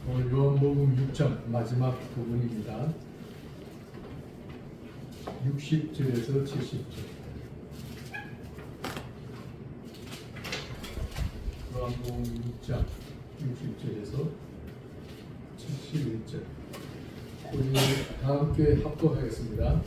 오늘 요한복음 6장 마지막 부분입니다. 60절에서 70절. 요한복음 6장 60절에서 71절. 우리 다 함께 합독하겠습니다.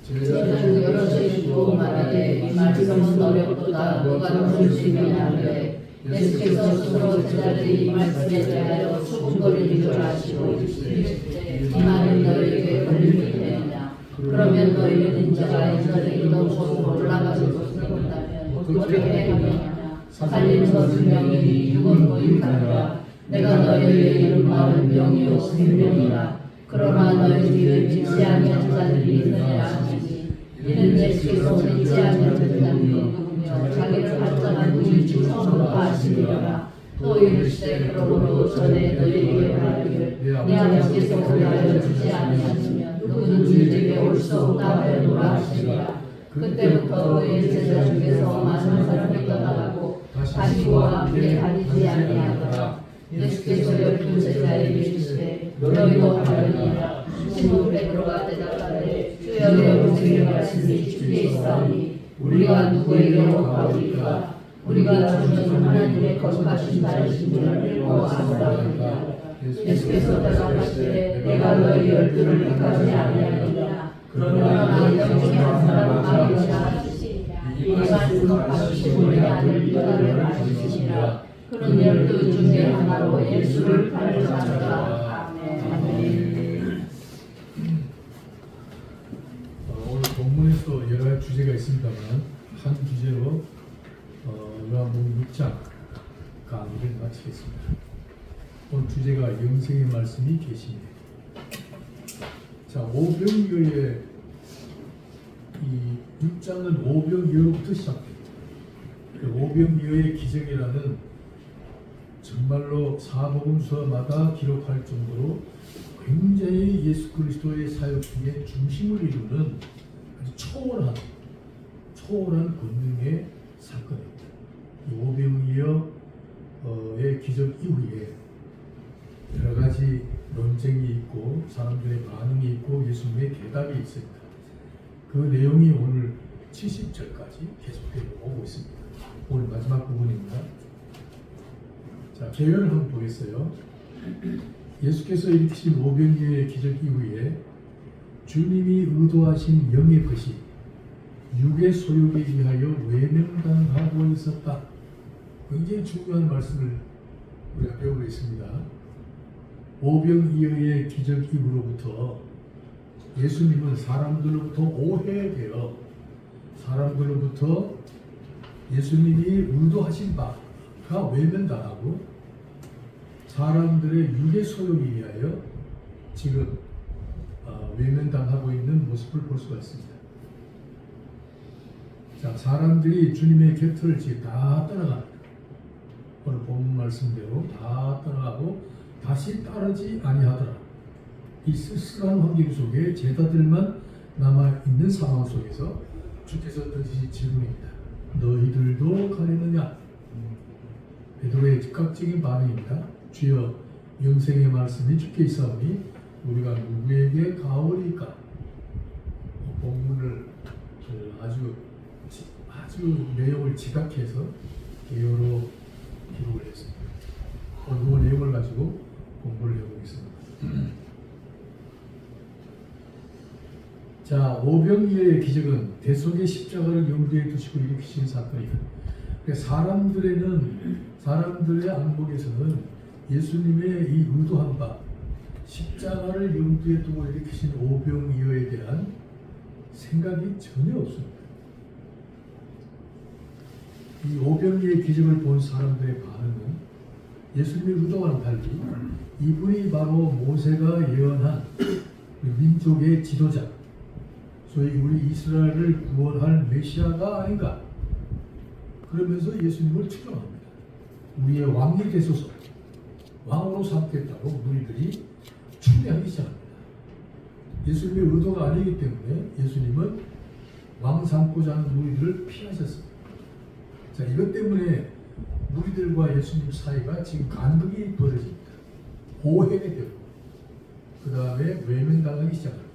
제자들 여럿이 주고 말하되 이 말씀은 어렵도다. 누가 들을 수 있느냐하되 예수께서 스스로 제자들이 이 말씀에 대하여 수군거리기를 하시고 이르시되 이 말은 너희에게 걸림이 되느냐. 그러면 너희는 인자가 이전에 있던 곳으로 올라가실 것을 본다면 어떻게 하겠느냐. 살리는 것은 명이니 육은 고육하니라. 내가 너희에게 이른 말은 명이요 생명이라. 그러나 너희 중에 믿지 아니한 자들이 있느냐 하시니 이는 예수께서 믿지 아니한 자들이 누구며 자기를 발전한 분이 처음으로 하시리라. 또 이르시되 그러므로 전에 너희에게 말하기를 내 아버지께서 우리하여 주지 아니하시면 누구든지 내게 올 수 없다 하여노라 하시리라. 그때부터 그의 제자 중에서 많은 사람이 떠나가고 다시 그와 함께 다니지 아니하더라. 예수께서 열두 제자에게 이르시되 너희도 가려니라. 시몬 베드로가 대답하되 주여 우리에게 말씀이 주께 있사오니 우리가 누구에게로 가오리까. 우리가 주는 하나님의 거룩하신 자이신 줄 알고 아노라. 예수께서 대답하시되 내가 너희 열두를 택하지 아니하느냐. 그러나 너희 중에 한 사람은 마귀가 이 말씀을 받으신 우리 아들 유다를 알리시니라. 그런 열두 중에 하나로 예수를 발견하더라. 아멘. 오늘 본문에서 여러 가지 주제가 있습니다만 한 주제로 요한복음 6장 강의를 마치겠습니다. 오늘 주제가 영생의 말씀이 계시네. 자, 오병이어의 이 6장은 오병이어로부터 시작됩니다. 오병이어의 기적이라는 정말로 사복음서마다 기록할 정도로 굉장히 예수 그리스도의 사역 중에 중심을 이루는 아주 초월한 권능의 사건입니다. 이 오병이어의 기적 이후에 여러 가지 논쟁이 있고 사람들의 반응이 있고 예수님의 대답이 있습니다. 그 내용이 오늘 70절까지 계속되어 오고 있습니다. 오늘 마지막 부분입니다. 자, 개요를 한번 보겠어요. 예수께서 일으키신 오병이어의 기적 이후에 주님이 의도하신 영의 것이 육의 소욕에 의하여 외면당하고 있었다. 굉장히 중요한 말씀을 우리가 배우고 있습니다. 오병이어의 기적 이후로부터 예수님은 사람들로부터 오해되어 사람들로부터 예수님이 의도하신 바가 외면당하고 사람들의 육의 소욕에 의하여 지금 외면당하고 있는 모습을 볼 수가 있습니다. 자, 사람들이 주님의 곁을 지금 다 떠나갑니다. 오늘 본문 말씀대로 다 떠나가고 다시 따르지 아니하더라. 이 쓸쓸한 환경 속에 제자들만 남아있는 상황 속에서 주께서 던지신 질문입니다. 너희들도 가려느냐? 베드로의 즉각적인 반응입니다. 주여 영생의 말씀이 주께 있사오니 우리가 누구에게 가오리까? 본문을 아주 내용을 지각해서 개요로 기록을 했습니다. 그 내용을 가지고 공부를 해보겠습니다. 자, 오병이어의 기적은 대속의 십자가를 염두에 두시고 일으키신 사건이다. 사람들의 안목에서는 예수님의 이 의도한 바 십자가를 염두에 두고 일으키신 오병이어에 대한 생각이 전혀 없습니다. 이 오병이어의 기적을 본 사람들의 반응은 예수님의 의도와는 달리 이분이 바로 모세가 예언한 민족의 지도자, 소위 우리 이스라엘을 구원할 메시아가 아닌가, 그러면서 예수님을 추정합니다. 우리의 왕이 되소서, 왕으로 삼겠다고 무리들이 추대하기 시작합니다. 예수님의 의도가 아니기 때문에 예수님은 왕 삼고자 하는 무리들을 피하셨습니다. 자, 이것 때문에 무리들과 예수님 사이가 지금 간극이 벌어집니다. 오해가 되고 그 다음에 외면당하기 시작합니다.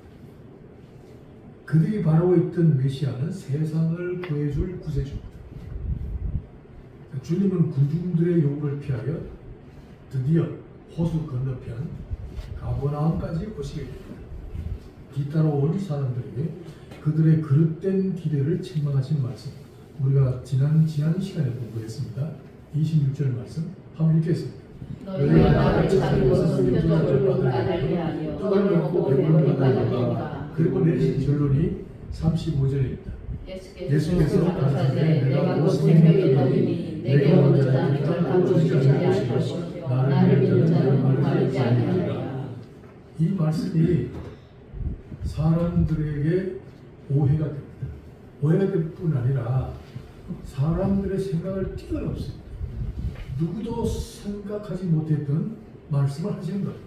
그들이 바라고 있던 메시아는 세상을 구해줄 구세주입니다. 주님은 군중들의 요구를 피하여 드디어 호수 건너편 가버나움까지 오시게 됩니다. 뒤따라온 사람들에게 그들의 그릇된 기대를 책망하신 말씀, 우리가 지난 시간에 공부했습니다. 26절 말씀 한번 읽겠습니다. 너희가 나를 찾고 성경적으로 받으려 하며 떡을 먹고 배부르게 받으리라. 그리고 내리신 결론이 35절입니다. 예수께서 가라사대 내가 곧 생명의 떡이니 내게 오는 자는 결코 죽지 아니할 것이며 나를 믿는 자는 마르지 아니하리라. 이 말씀이 사람들에게 오해가 됩니다. 오해가 될 뿐 아니라 사람들의 생각을 뛰어넘습니다. 누구도 생각하지 못했던 말씀을 하시는 겁니다.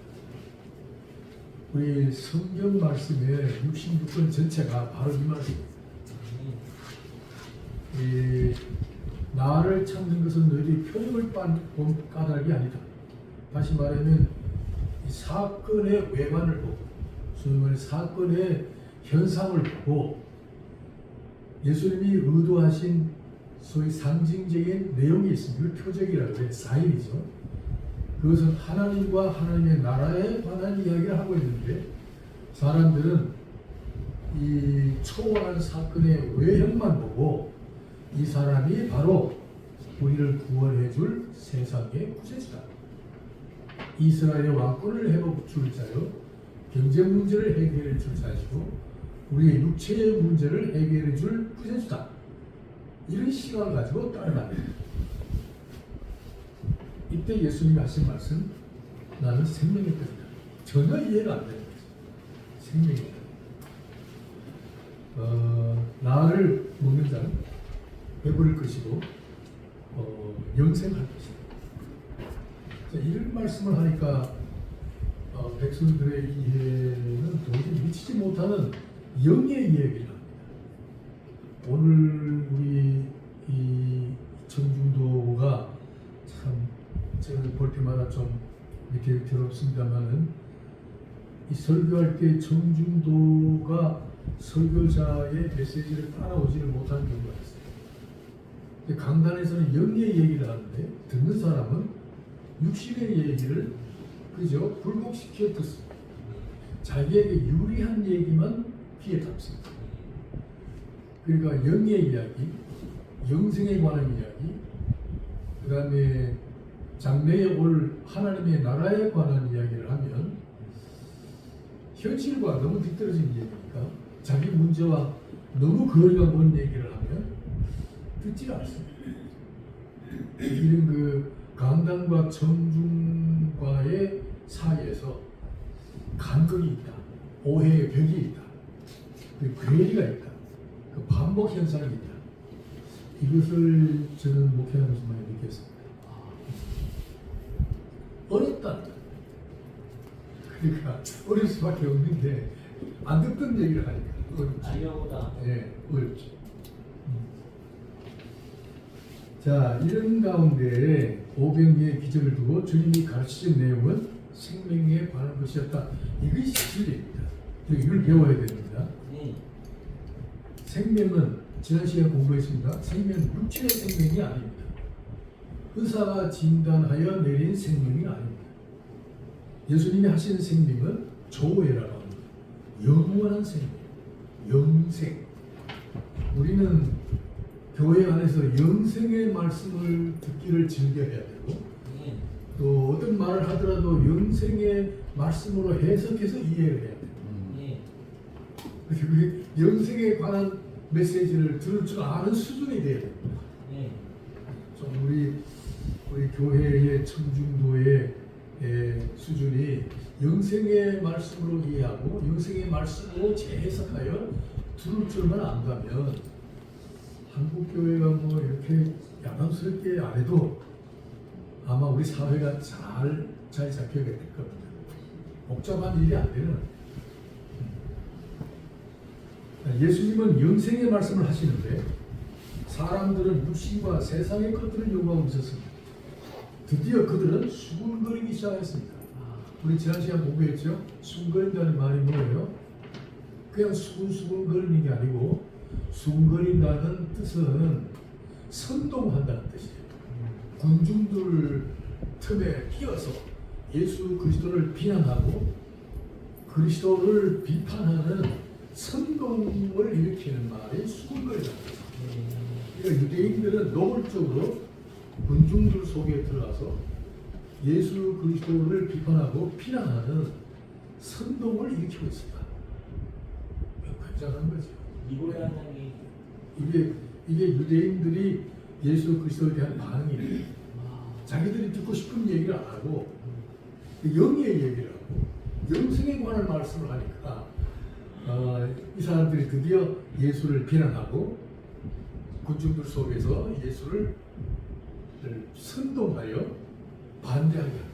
우리 성경 말씀의 66권 전체가 바로 이 말씀입니다. 나를 찾는 것은 너희들이 표적을 본 까닭이 아니다. 다시 말하면 이 사건의 외관을 보고 소위 말해 사건의 현상을 보고 예수님이 의도하신 소위 상징적인 내용이 있습니다. 표적이라고 해요. 사인이죠. 그것은 하나님과 하나님의 나라에 관한 이야기를 하고 있는데 사람들은 이 초월한 사건의 외형만 보고 이 사람이 바로 우리를 구원해 줄 세상의 구세주다. 이스라엘의 왕권을 회복 줄 자요, 경제 문제를 해결해 줄 자시고 우리의 육체의 문제를 해결해 줄 구세주다. 이런 시각을 가지고 따라갑니다. 이때 예수님이 하신 말씀, 나는 생명의 떡이다. 전혀 이해가 안 되는 거죠. 생명의 떡. 나를 먹는 자는 배부를 것이고 영생할 것이다. 자, 이런 말씀을 하니까 백성들의 이해는 도저히 미치지 못하는 영의 이야기를 합니다. 오늘 우리 이 청중도가 참 제가 볼 때마다 좀 위태롭습니다만은 이 설교할 때 청중도가 설교자의 메시지를 따라오지를 못하는 경우가 있어요. 강단에서는 영의 얘기를 하는데 듣는 사람은 육신의 얘기를 그저 굴복시켜 듣습니다. 자기에게 유리한 얘기만 귀에 담습니다. 그러니까 영의 이야기, 영생에 관한 이야기, 그 다음에 장래에 올 하나님의 나라에 관한 이야기를 하면 현실과 너무 뒤떨어진 얘기니까 자기 문제와 너무 거리가 먼 얘기를 하면 듣지 않습니다. 이런 그 강단과 청중과의 사이에서 간극이 있다, 오해의 벽이 있다, 그 괴리가 있다, 그 반복 현상이 있다. 이것을 저는 목회하면서 많이 느꼈습니다. 어렵다. 그러니까 어릴 수밖에 없는데 안 듣던 얘기를 하니까 어렵죠. 네, 어렵죠. 자, 이런 가운데 오병이의 기적을 두고 주님이 가르치신 내용은 생명에 관한 것이었다. 이것이 진리입니다. 이걸 배워야 됩니다. 생명은 지난 시간에 공부했습니다. 생명은 육체의 생명이 아닙니다. 의사가 진단하여 내린 생명이 아닙니다. 예수님이 하신 생명은 조회라고 합니다. 영원한 생명, 영생. 우리는 교회 안에서 영생의 말씀을 듣기를 즐겨해야 되고 또 어떤 말을 하더라도 영생의 말씀으로 해석해서 이해를 해야 돼요. 그래서 그 영생에 관한 메시지를 들을 줄 아는 수준이 돼야 됩니다. 좀 우리 교회의 청중도의 수준이 영생의 말씀으로 이해하고 영생의 말씀으로 재해석하여 들을 줄만 안다면 한국 교회가 뭐 이렇게 야망스럽게 안 해도 아마 우리 사회가 잘 잡혀야 될 겁니다. 복잡한 일이 안 되는. 예수님은 영생의 말씀을 하시는데 사람들은 육신과 세상의 것들을 요구하고 있었습니다. 드디어 그들은 수군거리기 시작했습니다. 우리 지난 시간 공부했죠? 수근거린다는 말이 뭐예요? 그냥 수근수근 거리는 게 아니고 수근거린다는 뜻은 선동한다는 뜻이에요. 군중들 틈에 끼어서 예수 그리스도를 비난하고 그리스도를 비판하는 선동을 일으키는 말이 수근거리다. 그러니까 유대인들은 노골적으로 군중들 속에 들어가서 예수 그리스도를 비판하고 비난하는 선동을 일으키고 있습니다. 굉장한 거죠. 이고야 하나님. 이게 유대인들이 예수 그리스도에 대한 반응이에요. 자기들이 듣고 싶은 얘기를 안 하고 영의 얘기를 하고 영생에 관한 말씀을 하니까 이 사람들이 드디어 예수를 비난하고 군중들 속에서 예수를 선동하여 반대하게 합니다.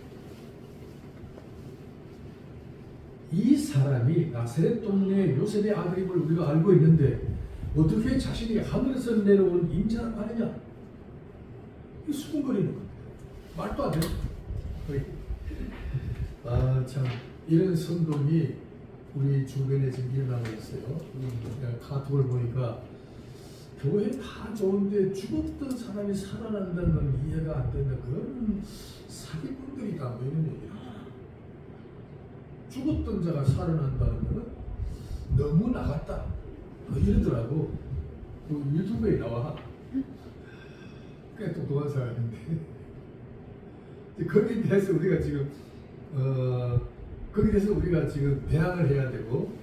이 사람이 나사렛 동네 요셉의 아들임을 우리가 알고 있는데 어떻게 자신이 하늘에서 내려온 인자라 하느냐? 이 수군거리는 겁니다. 말도 안 돼요. 참 이런 선동이 우리 주변에 지금 일어나고 있어요. 카톡을 보니까 교회 다 좋은데 죽었던 사람이 살아난다는 건 이해가 안 된다. 그런 사기꾼들이다. 뭐 이런 얘기를. 죽었던 자가 살아난다는 것은 너무 나갔다. 뭐 이러더라고. 유튜브에 나와. 꽤 똑똑한 사람인데. 거기에 대해서 우리가 지금 거기에 대해서 우리가 지금 대항을 해야 되고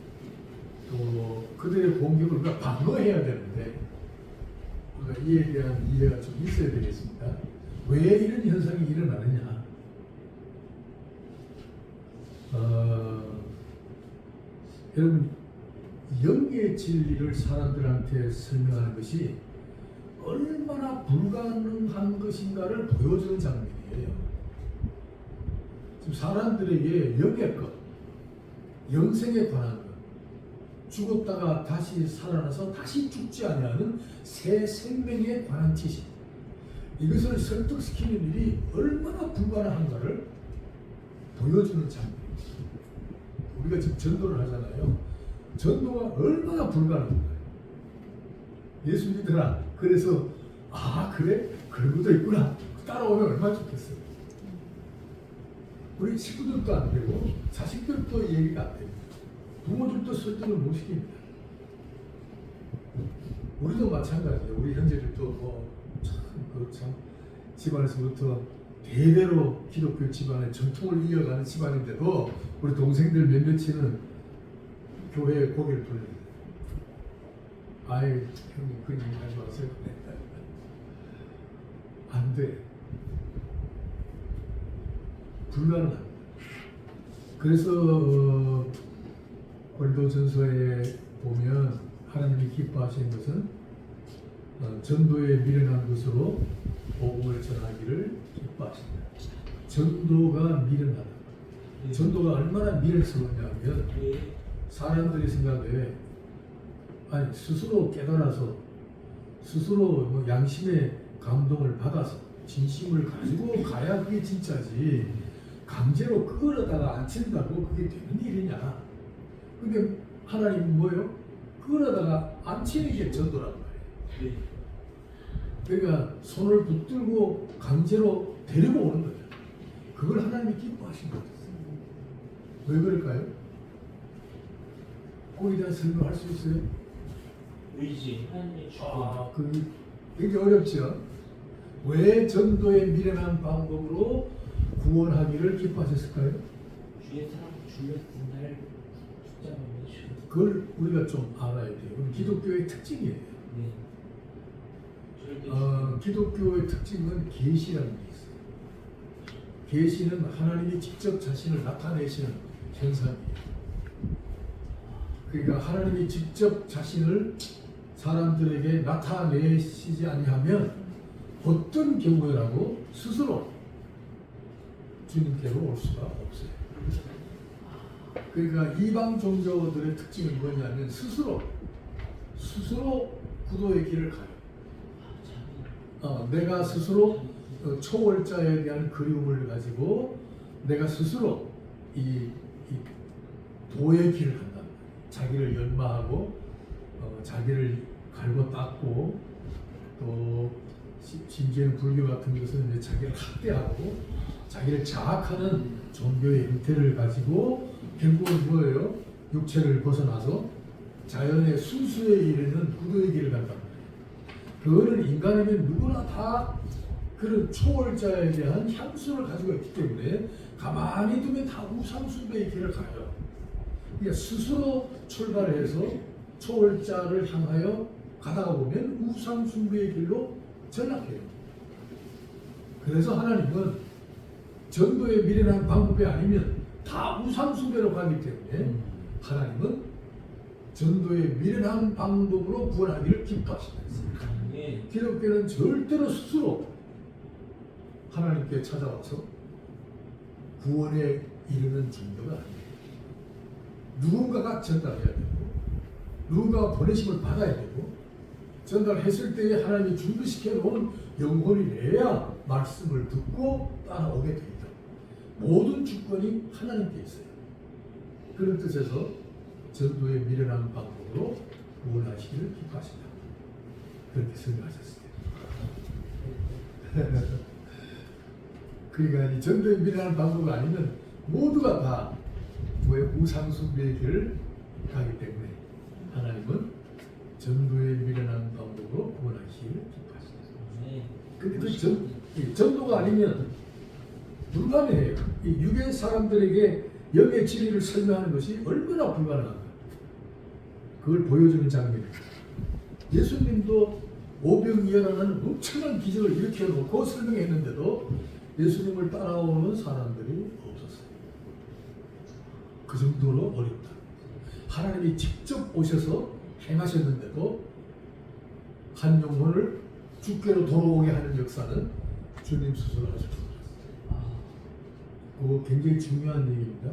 또 그들의 공격을 우리가 방어해야 되는데 우리가 이에 대한 이해가 좀 있어야 되겠습니다. 왜 이런 현상이 일어나느냐? 여러분 영의 진리를 사람들한테 설명하는 것이 얼마나 불가능한 것인가를 보여주는 장면이에요. 지금 사람들에게 영의 것, 영생에 관한 것, 죽었다가 다시 살아나서 다시 죽지 아니하는 새 생명에 관한 지식, 이것을 설득시키는 일이 얼마나 불가능한가를 보여주는 장면입니다. 우리가 지금 전도를 하잖아요. 전도가 얼마나 불가능한가요? 예수 믿으라. 그래서 그래? 그런 것도 있구나. 따라오면 얼마나 좋겠어요. 우리 친구들도 안 되고 자식들도 얘기가 안 됩니다. 부모들도 설득을 못 시킵니다. 우리도 마찬가지예요. 우리 형제들도 참 집안에서부터 대대로 기독교 집안의 전통을 이어가는 집안인데도 우리 동생들 몇몇이는 교회에 고개를 돌립니다. 아이 형님 그런 얘기 하지 마세요. 안 돼. 불가능합니다. 그래서 고린도전서에 보면 하나님이 기뻐하시는 것은 전도에 미련한 것으로 복음을 전하기를 기뻐하신다. 전도가 미련하다. 전도가 얼마나 미련스러우냐면 사람들이 생각해 스스로 깨달아서 스스로 양심의 감동을 받아서 진심을 가지고 가야 그게 진짜지 강제로 끌어다가 앉힌다고 그게 되는 일이냐. 근데 하나님은 뭐예요? 끌어다가 앉히는 게 전도란 말이에요. 그러니까 손을 붙들고 강제로 데리고 오는 거예요. 그걸 하나님이 기뻐하신 거예요. 왜 그럴까요? 거기에 대한 설명할 수 있어요? 의지, 하나님의 주권. 그 굉장히 어렵죠. 왜 전도의 미련한 방법으로 구원하기를 기뻐하셨을까요? 주의 사랑 줄였던 날 숫자가 몇이요? 그걸 우리가 좀 알아야 돼요. 그건 기독교의 특징이에요. 네. 기독교의 특징은 계시라는 게 있어요. 계시는 하나님이 직접 자신을 나타내시는 현상이에요. 그러니까 하나님이 직접 자신을 사람들에게 나타내시지 아니하면 어떤 경우라도 스스로 주님께로 올 수가 없어요. 그러니까 이방 종교들의 특징은 뭐냐면 스스로 구도의 길을 가요. 내가 스스로 초월자에 대한 그리움을 가지고 내가 스스로 이 도의 길을 간다. 자기를 연마하고 자기를 갈고 닦고 또 심지어는 불교 같은 것은 이제 자기를 학대하고 자기를 자학하는 종교의 형태를 가지고 결국은 뭐예요? 육체를 벗어나서 자연의 순수에 이르는 구도의 길을 간다. 그거는 인간이면 누구나 다 그런 초월자에 대한 향수를 가지고 있기 때문에 가만히 두면 다 우상숭배의 길을 가요. 그러니까 스스로 출발해서 초월자를 향하여 가다가 보면 우상숭배의 길로 전락해요. 그래서 하나님은 전도에 미련한 방법이 아니면 다 우상숭배로 가기 때문에 하나님은 전도에 미련한 방법으로 구원하기를 기뻐하신다. 기독교는 절대로 스스로 하나님께 찾아와서 구원에 이르는 종교가 아니에요. 누군가가 전달해야 되고 누군가가 보내심을 받아야 되고 전달했을 때에 하나님이 준비시켜 놓은 영혼이 내야 말씀을 듣고 따라오게 되어 있다. 모든 주권이 하나님께 있어요. 그런 뜻에서 전도에 미련한 방법으로 구원하시기를 기뻐하신다. 그렇게 설명하셨습니다. 그러니까 이 전도에 미련한 방법이 아니면 모두가 다 우상숭배의 길을 가기 때문에 하나님은 전도에 미련한 방법으로 구원하시기를 기뻐하신다. 근데 그 전도가 아니면 불가능해요. 이 육의 사람들에게 영의 진리를 설명하는 것이 얼마나 불가능한가. 그걸 보여주는 장면입니다. 예수님도 오병이어라는 엄청난 기적을 일으켜놓고 설명했는데도 예수님을 따라오는 사람들이 없었어요. 그 정도로 어렵다. 하나님이 직접 오셔서 행하셨는데도 한 영혼을 주께로 돌아오게 하는 역사는 주님 스스로 하셨습니다. 그거 굉장히 중요한 얘기입니다.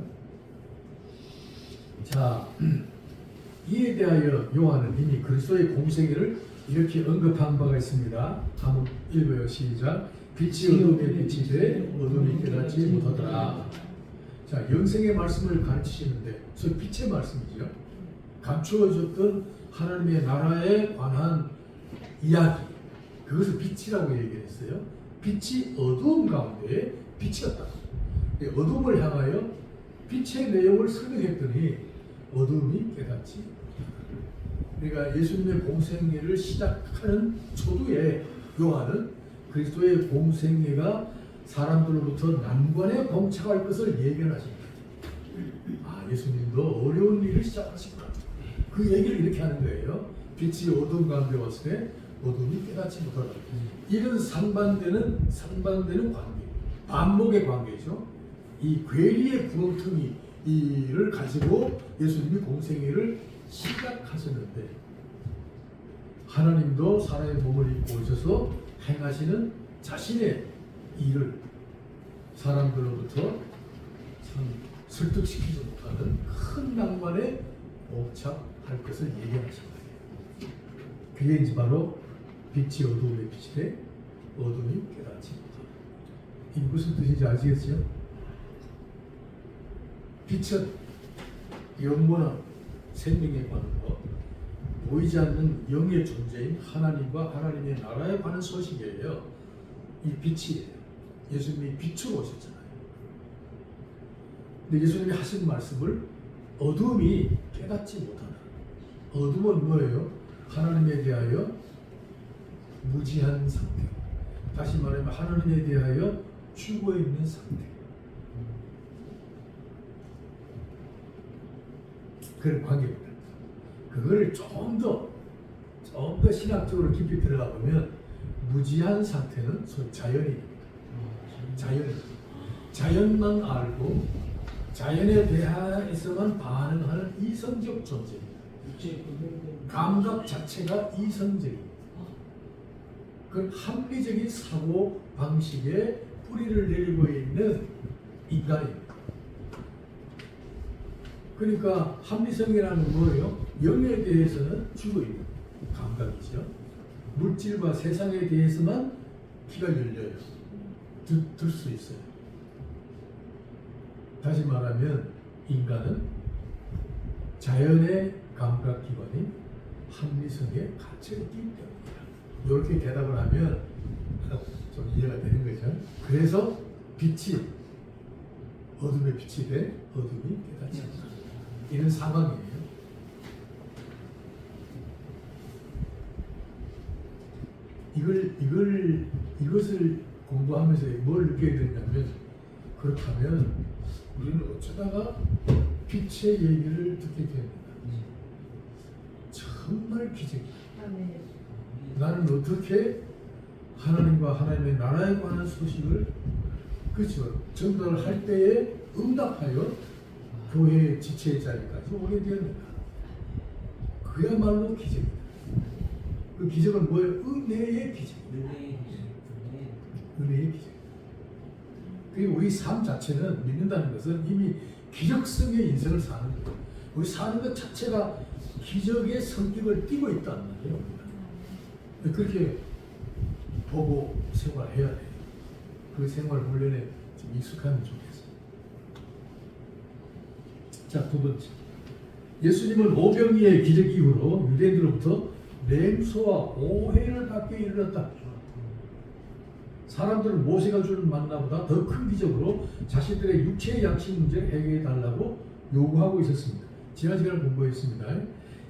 자, 이에 대하여 요한은 이미 그리스도의 공생애를 이렇게 언급한 바가 있습니다. 한번 읽어요. 시작. 빛이 어둠에 빛이 돼 어둠이 깨닫지 못하더라. 자, 영생의 말씀을 가르치시는데 저 빛의 말씀이죠. 감추어졌던 하나님의 나라에 관한 이야기, 그것을 빛이라고 얘기했어요. 빛이 어두움 가운데 빛이었다. 어둠을 향하여 빛의 내용을 설명했더니 어둠이 깨닫지. 그러니까 예수님의 공생애를 시작하는 초두에 요한은 그리스도의 공생애가 사람들로부터 난관에 봉착할 것을 예견하십니다. 아, 예수님도 어려운 일을 시작하시구나. 그 얘기를 이렇게 하는 거예요. 빛이 어둠 가운데 왔을 때 어둠이 깨닫지 못하다. 이런 상반되는 관계, 반목의 관계죠. 이 괴리의 구렁텅이를 가지고 예수님이 공생애를 시작하셨는데 하나님도 사람의 몸을 입고 오셔서 행하시는 자신의 일을 사람들로부터 참 설득시키지 못하는 큰 낭만에 봉착할 것을 예견하신 거예요. 그게 이제 바로 빛이 어두움에 빛이 돼 어둠이 깨닫지 못하다. 이 무슨 뜻인지 아시겠어요? 빛은 영원한 생명에 관한 것, 보이지 않는 영의 존재인 하나님과 하나님의 나라에 관한 소식이에요. 이 빛이에요. 예수님이 빛으로 오셨잖아요. 근데 예수님이 하신 말씀을 어둠이 깨닫지 못하는, 어둠은 뭐예요? 하나님에 대하여 무지한 상태, 다시 말하면 하나님에 대하여 죽어 있는 상태. 그런 관계입니다. 그거를 좀 더 신학적으로 깊이 들어가 보면 무지한 상태는 소위 자연입니다. 자연만 알고 자연에 대해서만 반응하는 이성적 존재입니다. 감각 자체가 이성적입니다. 그건 합리적인 사고 방식에 뿌리를 내리고 있는 인간입니다. 그러니까 합리성이라는 뭐예요? 영에 대해서는 죽어있는 감각이죠. 물질과 세상에 대해서만 귀가 열려요. 들 수 있어요. 다시 말하면 인간은 자연의 감각기관인 합리성에 갇혀 있기 때문이다. 이렇게 대답을 하면 좀 이해가 되는 거죠. 그래서 빛이 어둠의 빛이 돼 어둠이 깨닫지 않는다. 이런 상황이에요. 이것을 공부하면서 뭘 느끼게 됐냐면, 그렇다면 우리는 어쩌다가 빛의 얘기를 듣게 됩니다. 정말 기적이다. 나는 어떻게 하나님과 하나님의 나라에 관한 소식을 그렇죠 전달을 할 때에 응답하여 교회의 지체의 자리까지 오게 되었는가. 그야말로 기적이다. 그 기적은 뭐예요? 은혜의 기적. 은혜의 기적. 그리고 우리 삶 자체는 믿는다는 것은 이미 기적성의 인생을 사는 거예요. 우리 사는 것 자체가 기적의 성격을 띠고 있다는 말이에요. 그렇게 보고 생활해야 돼요. 그 생활 훈련에 좀 익숙하면 좋겠어요. 자, 두 번째. 예수님은 오병이의 기적 이후로 유대인들로부터 맹소와 오해를 받게 이르렀다. 사람들은 모세가 준 만나보다 더 큰 기적으로 자신들의 육체의 양식 문제를 해결해 달라고 요구하고 있었습니다. 지난 시간에 공부했습니다.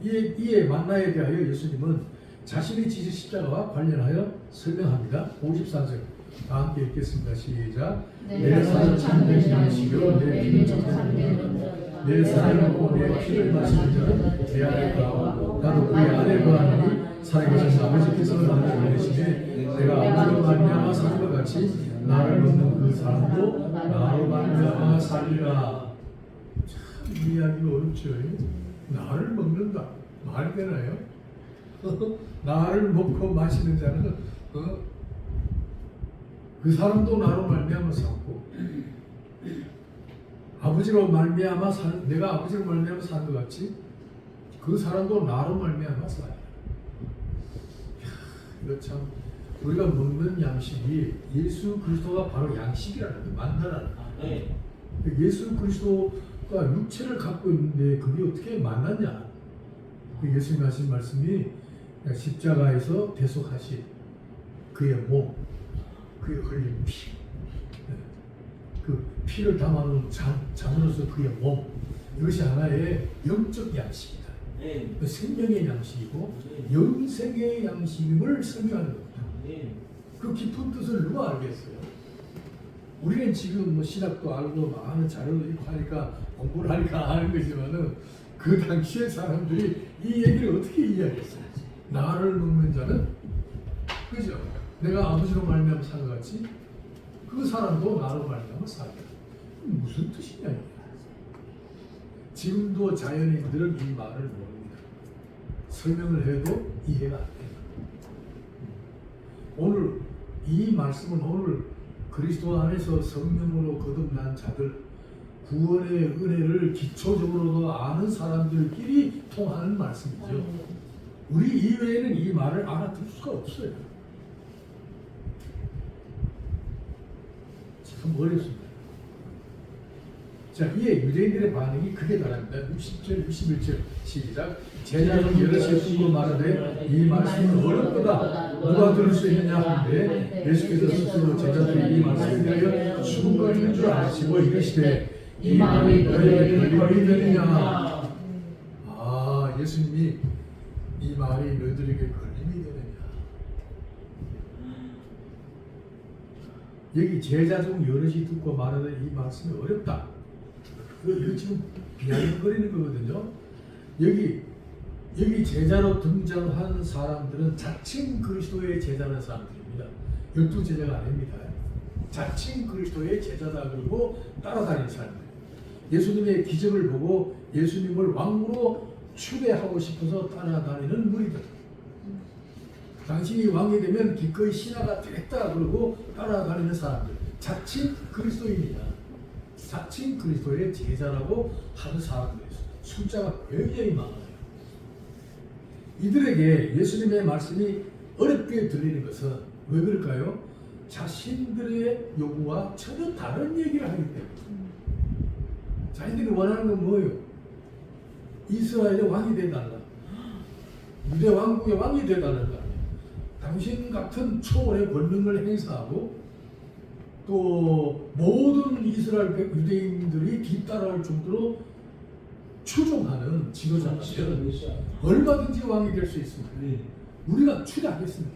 이에 만나에 대하여 예수님은 자신의 지지 십자가와 관련하여 설명합니다. 54절 다 함께 읽겠습니다. 시작. 내 살은 참된 양식이요 내 피는 참된 은혜라. 내 살을 먹고 내 피를 마시는 자는 내 안에 거하고 나도 그의 안에 거하니 살아계신 아버지께서 나를 보내시되 내가 아버지로 말미암아 사는 것 같이 나를 먹는 그 사람도 나로 말미암아 살리라. 참 이해하기가 어렵죠. 나를 먹는다. 말이 되나요? 나를 먹고 마시는 자는 그 사람도 나로 말미암아 살고 아버지로 말미암아 내가 아버지로 말미암아 사는 것 같이 그 사람도 나로 말미암아 살아요. 이거 참 우리가 먹는 양식이 예수 그리스도가 바로 양식이라는 거, 만나라는 거. 예수 그리스도가 육체를 갖고 있는데 그게 어떻게 만났냐? 예수님 하신 말씀이 십자가에서 대속하신 그의 몸, 그의 흘린 피, 그 피를 담아놓은 잔으로서 그의 몸, 이것이 하나의 영적 양식이다. 생명의 양식이고 영생의 양식임을 설명하는 겁니다. 그 깊은 뜻을 누가 알겠어요? 우리는 지금 뭐 신학도 알고 많은 자료도 읽고 하니까 공부를 하니까 아는 거지만은 그 당시의 사람들이 이 얘기를 어떻게 이해하겠어요? 나를 먹는 자는 그죠? 내가 아버지로 말미암아 사는 것 같이 그 사람도 나로 말미암아 살다. 무슨 뜻이냐 이게? 지금도 자연인들은 이 말을 모릅니다. 설명을 해도 이해가 안 돼요. 오늘 이 말씀은 오늘 그리스도 안에서 성령으로 거듭난 자들, 구원의 은혜를 기초적으로도 아는 사람들끼리 통하는 말씀이죠. 우리 이외에는 이 말을 알아들 수가 없어요. 참 어렵습니다. 자, 이에 유대인들의 반응이 크게 달합니다. 60절, 61절 시작. 제자는 여럿이 듣고 말하되 이 말씀은 어렵도다. 누가 들을 수 있느냐 하는데 예수께서 스스로 제자들이 이 말씀에 대하여 수군거리는 줄 아시고 이르시되 이 말이 너희에게 걸림이 되느냐. 아, 예수님이 이 말이 너희들에게 걸림이 되느냐. 여기 제자 중 여럿이 듣고 말하되 이 말씀이 어렵다. 이거 지금 비아냥거리는 거거든요. 여기 제자로 등장한 사람들은 자칭 그리스도의 제자라는 사람들입니다. 12제자가 아닙니다. 자칭 그리스도의 제자다 그러고 따라다니는 사람들. 예수님의 기적을 보고 예수님을 왕으로 추대하고 싶어서 따라다니는 무리들. 당신이 왕이 되면 기꺼이 신하가 되겠다 그러고 따라다니는 사람들. 자칭 그리스도인이야. 자칭 그리스도의 제자라고 하는 사람들. 숫자가 굉장히 많아요. 이들에게 예수님의 말씀이 어렵게 들리는 것은 왜 그럴까요? 자신들의 요구와 전혀 다른 얘기를 하기 때문에. 자기들이 원하는 건 뭐예요? 이스라엘의 왕이 되달라. 유대 왕국의 왕이 되달라는 거 아니에요. 당신 같은 초월의 권능을 행사하고 또 모든 이스라엘 유대인들이 뒤따라할 정도로 추종하는 지도자가 되면 얼마든지 왕이 될 수 있습니다. 우리가 추대하겠습니다.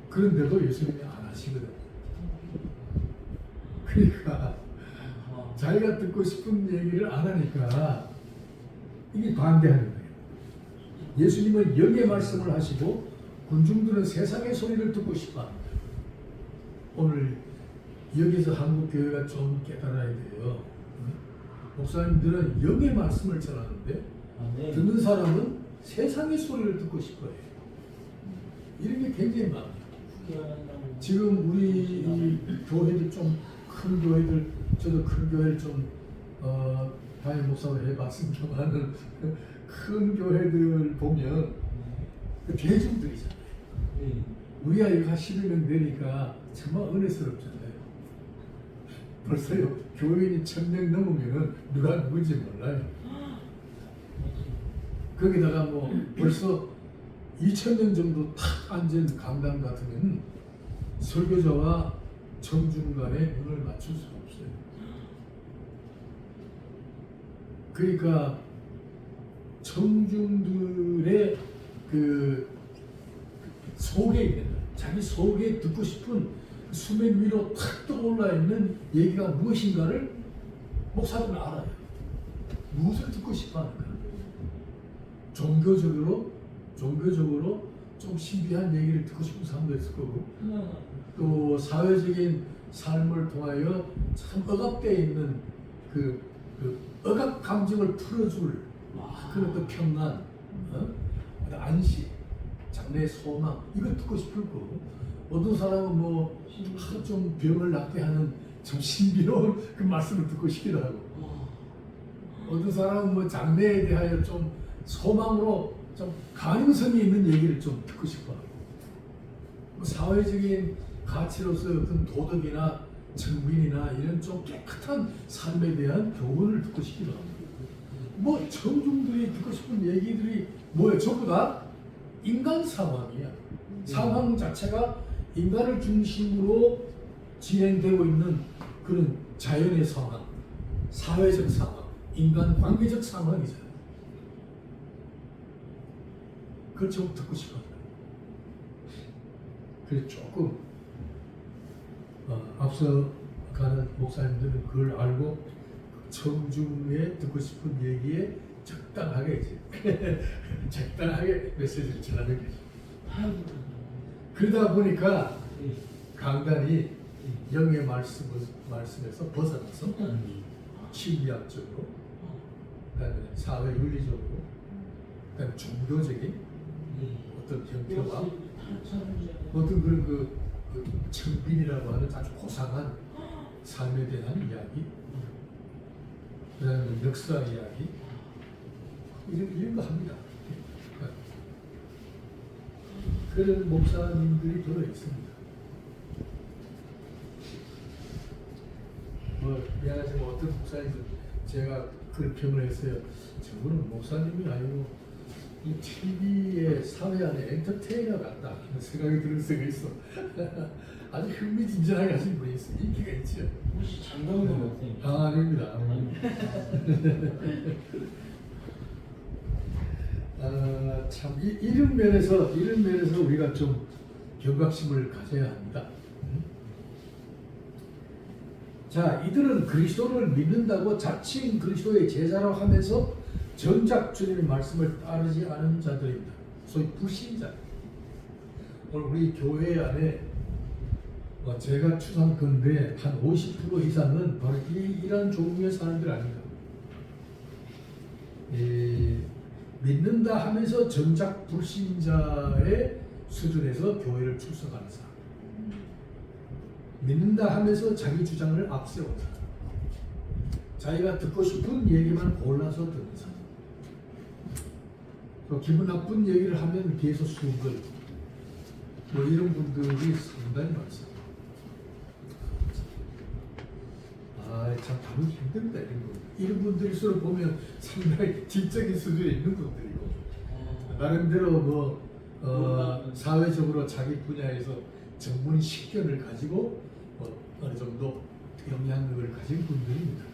그런데도 예수님이 안 하시거든요. 그러니까 자기가 듣고 싶은 얘기를 안 하니까 이게 반대하는 거예요. 예수님은 영의 말씀을 하시고 군중들은 세상의 소리를 듣고 싶어 합니다. 오늘 여기서 한국교회가 좀 깨달아야 돼요. 목사님들은 영의 말씀을 전하는데 듣는 사람은 세상의 소리를 듣고 싶어요. 이런 게 굉장히 많아요. 지금 우리 교회들 좀 큰 교회들, 저도 큰 교회를 좀 담임 목사로 해봤습니다만 큰 교회들 보면 그 대중들이잖아요. 우리가 여기 한 11명 되니까 정말 은혜스럽잖아요. 벌써요 교인이 1000명 넘으면 누가 누군지 몰라요. 거기다가 뭐 벌써 2000명 정도 탁 앉은 강당 같으면 설교자와 청중 간에 눈을 맞출 수가 없어요. 그러니까 청중들의 그 속에 있는 자기 속에 듣고 싶은 수면 위로 탁 떠올라 있는 얘기가 무엇인가를 목사들은 알아요. 무엇을 듣고 싶어 하는가. 종교적으로 좀 신비한 얘기를 듣고 싶은 사람도 있을 거고 또 사회적인 삶을 통하여 참 억압되어 있는 그 억압 감정을 풀어줄 그런 또 평안, 안식, 장래의 소망 이걸 듣고 싶을 거고 어떤 사람은 뭐 좀 병을 낫게 하는 좀 신비로운 그 말씀을 듣고 싶기도 하고 어떤 사람은 뭐 장래에 대하여 좀 소망으로 좀 가능성이 있는 얘기를 좀 듣고 싶어 하고 뭐 사회적인 가치로서 어떤 도덕이나 정민이나 이런 좀 깨끗한 삶에 대한 교훈을 듣고 싶기도 하고 뭐 청중들이 듣고 싶은 얘기들이 뭐예요? 전부 다 인간 상황이야. 상황 자체가 인간을 중심으로 진행되고 있는 그런 자연의 상황, 사회적 상황, 인간 관계적 상황이잖아요. 그걸 좀 듣고 싶어요. 그래서 조금 앞서 가는 목사님들은 그걸 알고 청중에 듣고 싶은 얘기에 적당하게 이제 적당하게 메시지를 전하는 거죠. 그러다 보니까 강단이 영의 말씀에서 벗어나서 심리학적으로, 그다음에 사회 윤리적으로, 그다음에 종교적인 어떤 형태와 어떤 그런 그 청빈이라고 하는 아주 고상한 삶에 대한 이야기, 그다음에 역사 이야기 이런 거 합니다. 그런 목사님들이 들어 있습니다. 뭐 미안하지만 어떤 목사님들 제가 그 평을 했어요. 저분은 목사님이 아니고 이 TV의 사회 안에 엔터테이너 같다 하는 생각이 드는 생각이 있어. 아주 흥미진진하게 하신 분이 있어. 인기가 있죠. 혹시 장동건 같아요? 아닙니다. 참 이런 면에서 우리가 좀 경각심을 가져야 합니다. 자, 이들은 그리스도를 믿는다고 자칭 그리스도의 제자라고 하면서 정작 주님의 말씀을 따르지 않은 자들입니다. 소위 불신자. 오늘 우리 교회 안에 제가 추산컨대 한 50% 이상은 바로 이런 종류의 사람들 아닌가. 믿는다 하면서 정작 불신자의 수준에서 교회를 출석하는 사람. 믿는다 하면서 자기 주장을 앞세운 사람. 자기가 듣고 싶은 얘기만 골라서 듣는 사람. 또 기분 나쁜 얘기를 하면 뒤에서 수글. 뭐 이런 분들이 상당히 많습니다. 참 다루기 힘듭니다. 이런 분들일수록 보면 상당히 지적인 수준에 있는 분들이고 나름대로 사회적으로 자기 분야에서 전문 식견을 가지고 어느 정도 영향력을 가진 분들입니다.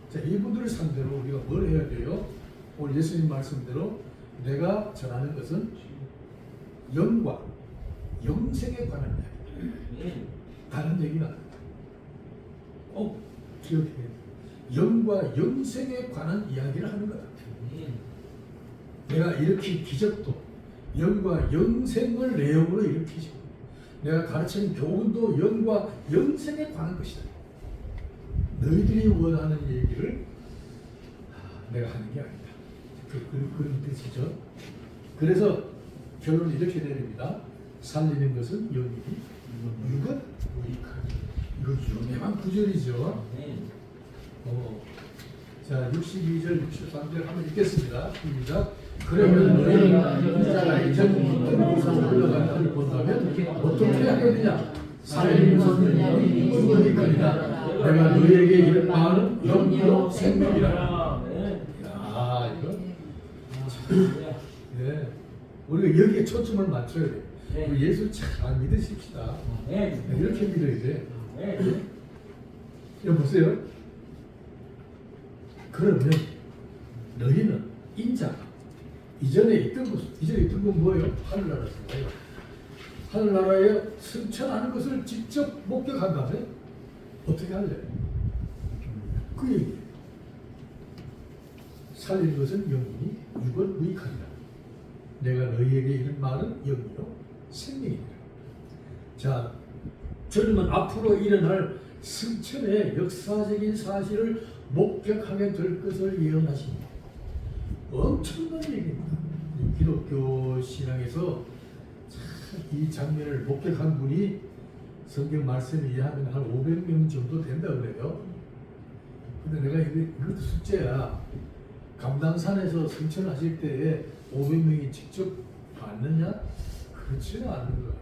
자, 이분들을 상대로 우리가 뭘 해야 돼요? 오늘 예수님 말씀대로 내가 전하는 것은 영과 영생에 관한 이야기다. 다른 얘기는 아니다. 꼭 기억해야 돼. 영과 영생에 관한 이야기를 하는 거다. 내가 일으킨 기적도 영과 영생을 내용으로 일으키죠. 내가 가르치는 교훈도 영과 영생에 관한 것이다. 너희들이 원하는 얘기를 내가 하는 게 아니다. 그런 뜻이죠. 그래서 결론을 이렇게 내립니다. 살리는 것은 영이니 육은 무익하니. 이거 유명한 구절이죠. 자, 62절, 63절 한번 읽겠습니다. 시작. 그러면 너희가 영자가 이전 곳으로 올라가는 본다면 어떻게 하겠느냐? 살리는 것은 영이니 육은 무익하니라. 내가 너희에게 이른 말은 영이요 생명이라. 야, 이거. 네. 우리가 여기에 초점을 맞춰야 돼. 우리 예수 잘 믿으십시다. 이렇게 믿어야 돼. 여기 보세요. 그러면 너희는 인자가 이전에 있던 건 뭐예요? 하늘나라였어요. 하늘나라에 승천하는 것을 직접 목격한다면 어떻게 할래? 그 얘기. 살리는 것은 영이니 육은 무익하니라. 내가 너희에게 이른 말은 영이요 생명이니라. 자, 저는 앞으로 일어날 승천의 역사적인 사실을 목격하게 될 것을 예언하십니다. 엄청난 얘기입니다. 기독교 신앙에서 이 장면을 목격한 분이 성경 말씀을 이해하면 한 500명 정도 된다고 그래요. 근데 내가 이것도 숫자야. 감당산에서 승천하실 때에 500명이 직접 봤느냐? 그렇지는 않은 것 같아요.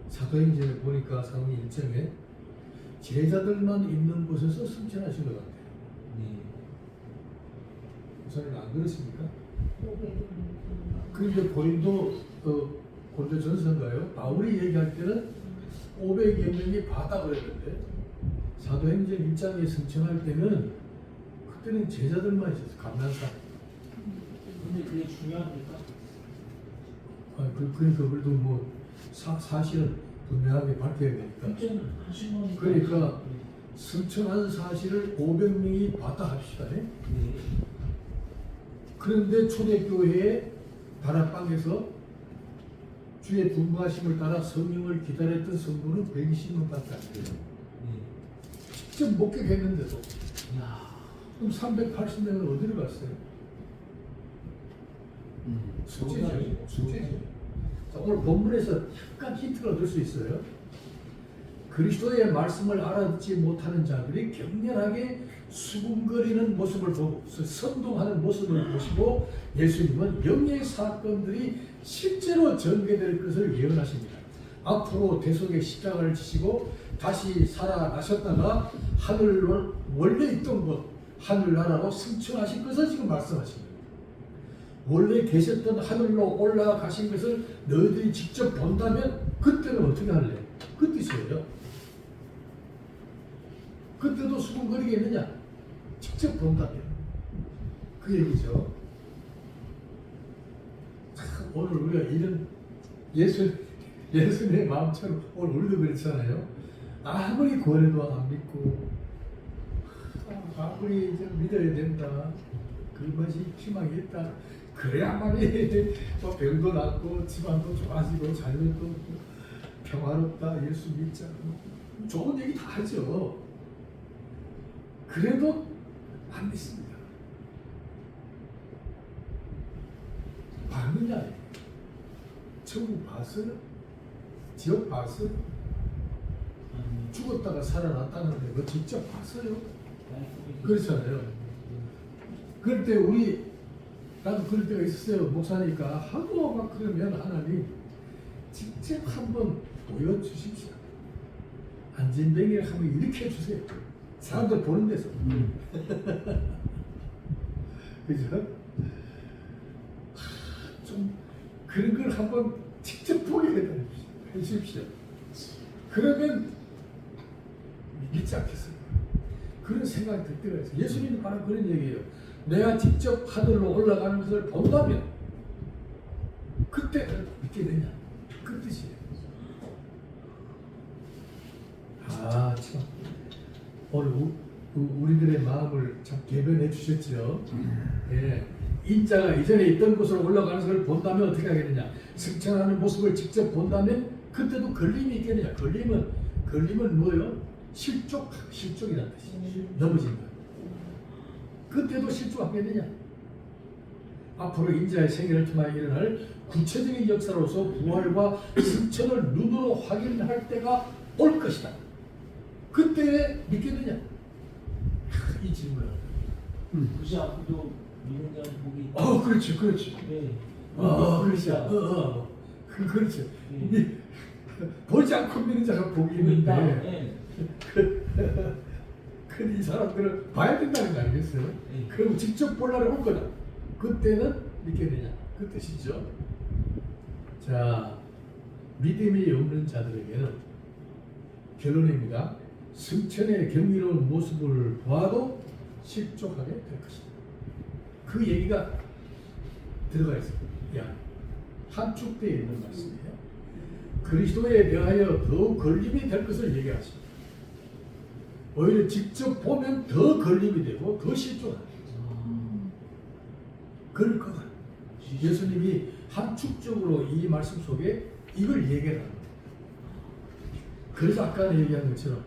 사도행전에 보니까 사도행 1장에 제자들만 있는 곳에서 승천하신 것 같아요. 우선은 안 그렇습니까? 그런데 고린도 전서인가요? 바울이 얘기할 때는 500여 명이 봤다 그랬는데 사도행전 1장에 승천할 때는 그때는 제자들만 있었어요. 감난산. 근데 그게 중요합니까? 그러니까 그래도 뭐 사실은 분명하게 밝혀야 되니까. 그러니까 승천한 사실을 500명이 봤다 합시다. 그런데 초대교회의 다락방에서 주의 분부하심을 따라 성령을 기다렸던 성도는 120명밖에 안 돼요. 직접 목격했는데도. 그럼 380명은 어디로 갔어요? 숙제죠. 자, 오늘 본문에서 약간 힌트를 얻을 수 있어요. 그리스도의 말씀을 알아듣지 못하는 자들이 격렬하게 수군거리는 모습을 보고 선동하는 모습을 보시고 예수님은 영의 사건들이 실제로 전개될 것을 예언하십니다. 앞으로 대속의 십자가를 지시고 다시 살아나셨다가 원래 있던 곳 하늘나라로 승천하신 것을 지금 말씀하십니다. 원래 계셨던 하늘로 올라가신 것을 너희들이 직접 본다면 그때는 어떻게 할래? 그 뜻이에요. 그때도 수군거리겠느냐? 직접 본다면 그 얘기죠. 참, 오늘 우리가 이런 예수님의 마음처럼 오늘 우리도 그렇잖아요. 아무리 권해도 안 믿고 아무리 믿어야 된다. 그것이 희망이 있다. 그래야만이 뭐 병도 낫고 집안도 좋아지고 자녀도 평화롭다. 예수 믿자. 좋은 얘기 다 하죠. 그래도 안 믿습니다. 봤느냐? 천국 봤어요? 지옥 봤어요? 죽었다가 살아났다는데 그거 직접 봤어요? 그렇잖아요. 그럴 때 나도 그럴 때가 있었어요. 목사니까 하고 막 그러면 하나님 직접 한번 보여주십시오. 안진뱅이를 하면 이렇게 해주세요. 사람들 보는 데서. 그죠? 좀 그런 걸 한번 직접 보게 해주십시오. 그러면 믿지 않겠어요? 그런 생각이 들 때가 있어요. 예수님이 바로 그런 얘기예요. 내가 직접 하늘로 올라가는 것을 본다면 그때 믿게 되냐? 그 뜻이에요. 아, 참. 오늘 우리들의 마음을 참 개변해 주셨죠. 예. 인자가 이전에 있던 곳으로 올라가는 것을 본다면 어떻게 하겠느냐? 승천하는 모습을 직접 본다면 그때도 걸림이 있겠느냐? 걸림은 뭐요? 실족이라는 뜻이에요. 넘어진 거. 그때도 실족하겠느냐? 앞으로 인자의 생애를 통하여 일어날 구체적인 역사로서 부활과 승천을 눈으로 확인할 때가 올 것이다. 그때 믿겠느냐? 이 질문을. 굳이 않고도 믿는 자는 복이. 그렇지. 네. 그렇죠. 그렇죠. 네. 보지 않고 믿는 자가 복이 있는데, 네. 근데 이 사람들은 봐야 된다는 거 아니겠어요? 네. 그리고 직접 볼 날이 올 거다. 그때는 믿겠느냐? 그 뜻이죠. 자, 믿음이 없는 자들에게는 결론입니다. 승천의 경이로운 모습을 보아도 실족하게 될 것이다. 그 얘기가 들어가 있습니다. 함축되어 있는 말씀이에요. 그리스도에 대하여 더 걸림이 될 것을 얘기하십니다. 오히려 직접 보면 더 걸림이 되고 더 실족합니다. 그럴 것 같아요. 예수님이 함축적으로 이 말씀 속에 이걸 얘기를 합니다. 그래서 아까 얘기한 것처럼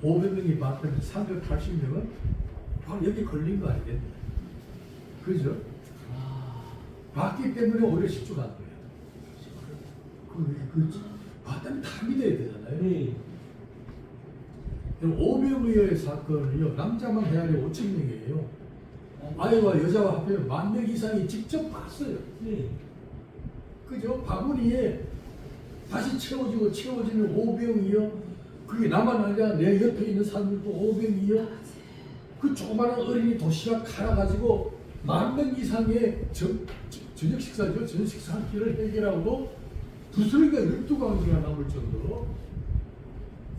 500명이 봤더니 380명은 바로 여기 걸린 거 아니겠냐. 그죠? 봤기 때문에 오히려 실족한 거예요. 봤더니 다 믿어야 되잖아요. 네. 500명의 사건은요, 남자만 해야지 5,000명이에요. 아이와 여자와 합하면 10,000명 이상이 직접 봤어요. 네. 그죠? 바구니에 다시 채워지는 5병이요. 그게 나만 아니라 내 옆에 있는 사람들도 5병이요. 그 조그마한 어린이 도시락 하나 가지고 10,000명 이상의 저녁 식사죠. 저녁 식사 한 끼를 해결하고도 부스러기가 12강지가 남을 정도로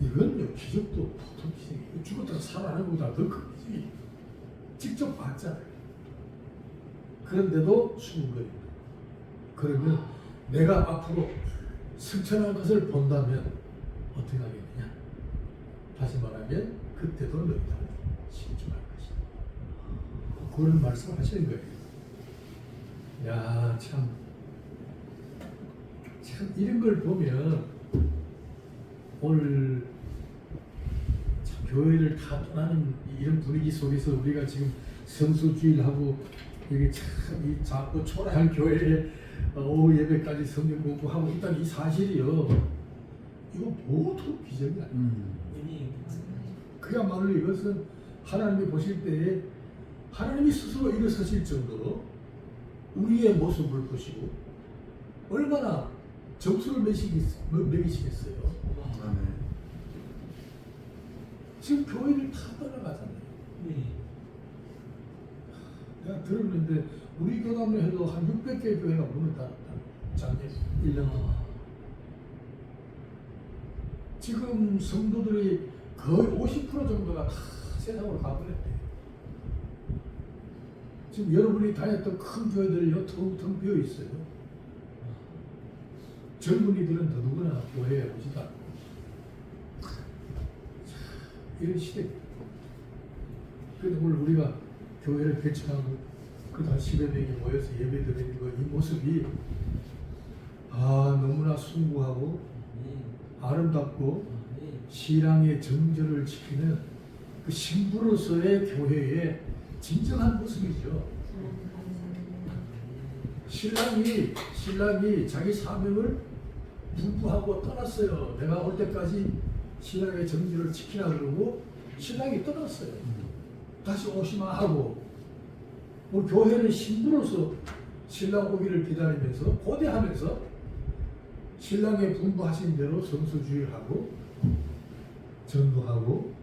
이건요, 기적도 보통 기적이에요. 죽었다가 살아나는 것보다 더 큰 기적이 직접 봤잖아요. 그런데도 수군거립니다. 그러면 내가 앞으로 승천할 것을 본다면 어떻게 하겠느냐? 다시 말하면 그때도 너희가 실족할 것이다. 그런 말씀을 하시는 거예요. 야, 참 이런 걸 보면 오늘 참 교회를 다 떠나는 이런 분위기 속에서 우리가 지금 성수주일하고 이게 참 이 작고 초라한 교회에 오후 예배까지 성경 공부하고 있다는 이 사실이요. 이거 보통 기적이 아니에요. 그야말로 이것은 하나님이 보실 때에 하나님이 스스로 일어서실 정도로 우리의 모습을 보시고 얼마나 점수를 매기시겠어요. 지금 교회를 다 떠나가잖아요. 네. 내가 들었는데 우리 교단으로 해도 한 600개 교회가 문을 닫았다. 작년 1년 동안. 지금 성도들이 거의 50% 정도가 다 세상으로 가버렸대요. 지금 여러분이 다녔던 큰 교회들이 텅텅 비어 있어요. 젊은이들은 더더구나 교회에 오지도 않고. 이런 시대입니다. 그래도 오늘 우리가 교회를 개척하고 그다 10여 명이 모여서 예배 드리는 거, 이 모습이 너무나 숭고하고 아름답고 신앙의 정절을 지키는 그 신부로서의 교회의 진정한 모습이죠. 신랑이 자기 사명을 분부하고 떠났어요. 내가 올 때까지 신랑의 정절을 지키라 그러고 신랑이 떠났어요. 다시 오시마 하고 우리 교회는 신부로서 신랑 오기를 기다리면서 고대하면서 신랑의 분부하신 대로 성수주의하고 전도하고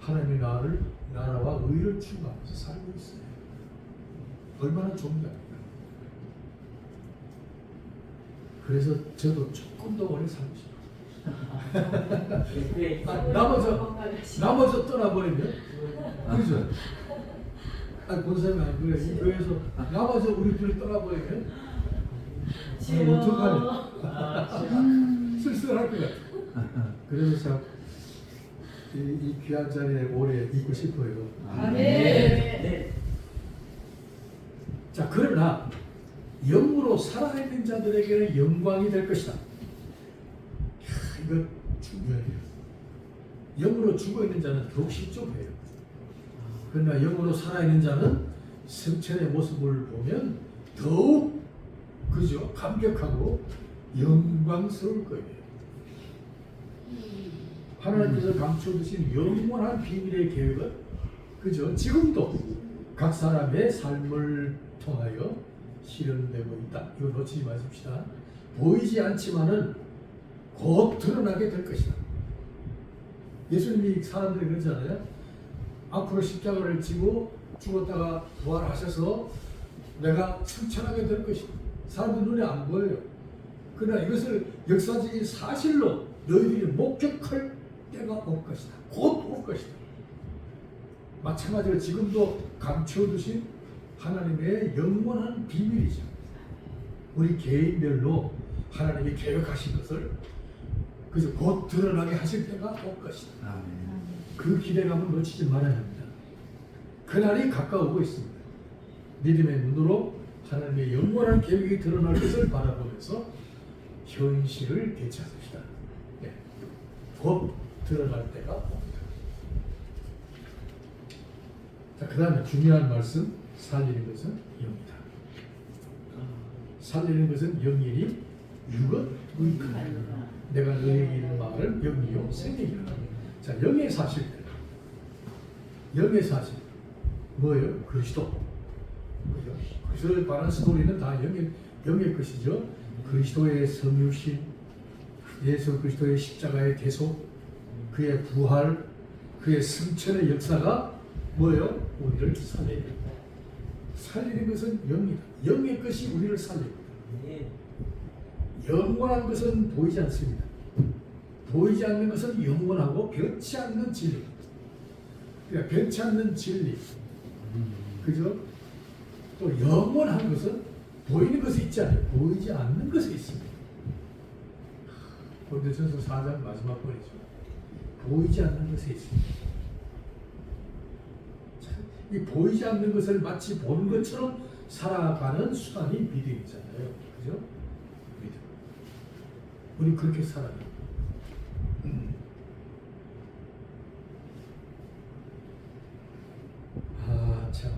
하나님의 나라와 의를 추구하면서 살고 있어요. 얼마나 존귀합니까? 그래서 저도 조금 더 오래 살고 싶어요. 나머지 떠나버리면 그죠? 아니 본사님이 안 그래. 이 교회에서 나머지 우리 둘이 떠나버리면 어떡하냐. 쓸쓸할 것 같아. 그래서 참 이 귀한 자리에 오래 있고 싶어요. 아멘. 자, 그러나 영으로 살아있는 자들에게는 영광이 될 것이다. 이거 중요해요. 영으로 죽어있는 자는 더욱 실족해요. 그러나 영으로 살아있는 자는 성천의 모습을 보면 더욱 그죠? 감격하고 영광스러울 거예요. 하나님께서 감춰두신 영원한 비밀의 계획은 그죠? 지금도 각 사람의 삶을 통하여 실현되고 있다. 이거 놓치지 마십시다. 보이지 않지만은 곧 드러나게 될 것이다. 예수님이 사람들이 그러잖아요. 앞으로 십자가를 지고 죽었다가 부활하셔서 내가 승천하게 될 것이다. 사람들 눈에 안 보여요. 그러나 이것을 역사적인 사실로 너희들이 목격할 때가 올 것이다. 곧 올 것이다. 마찬가지로 지금도 감춰두신 하나님의 영원한 비밀이죠. 우리 개인별로 하나님이 계획하신 것을 그래서 곧 드러나게 하실 때가 올 것이다. 아멘. 그 기대감을 놓치지 말아야 합니다. 그날이 가까우고 있습니다. 믿음의 눈으로 하나님의 영원한 계획이 드러날 것을 바라보면서 현실을 되찾읍시다. 네. 곧 드러날 때가 옵니다. 자, 그 다음에 중요한 말씀, 살리는 것은 영이다. 살리는 것은 영이니 육은 의인이다. 내가 너에게 이르는 말은 영이요 생명이라. 자, 영의 사실들. 영의 사실. 뭐예요? 그리스도. 그죠? 그리스도에 관한 스토리는 다 영의 것이죠. 그리스도의 성육신, 예수 그리스도의 십자가의 대속, 그의 부활, 그의 승천의 역사가 뭐예요? 우리를 살립니다. 살리는 것은 영이다. 영의 것이 우리를 살립니다. 영원한 것은 보이지 않습니다. 보이지 않는 것은 영원하고 변치 않는 진리. 그러니까 변치 않는 진리. 그죠? 또 영원한 것은 보이는 것이 있지 않아요. 보이지 않는 것이 있습니다. 고린도전서 4장 마지막 번이죠. 보이지 않는 것이 있습니다. 이 보이지 않는 것을 마치 보는 것처럼 살아가는 수단이 믿음이잖아요. 그죠? 믿음. 우리 그렇게 살아요. 참.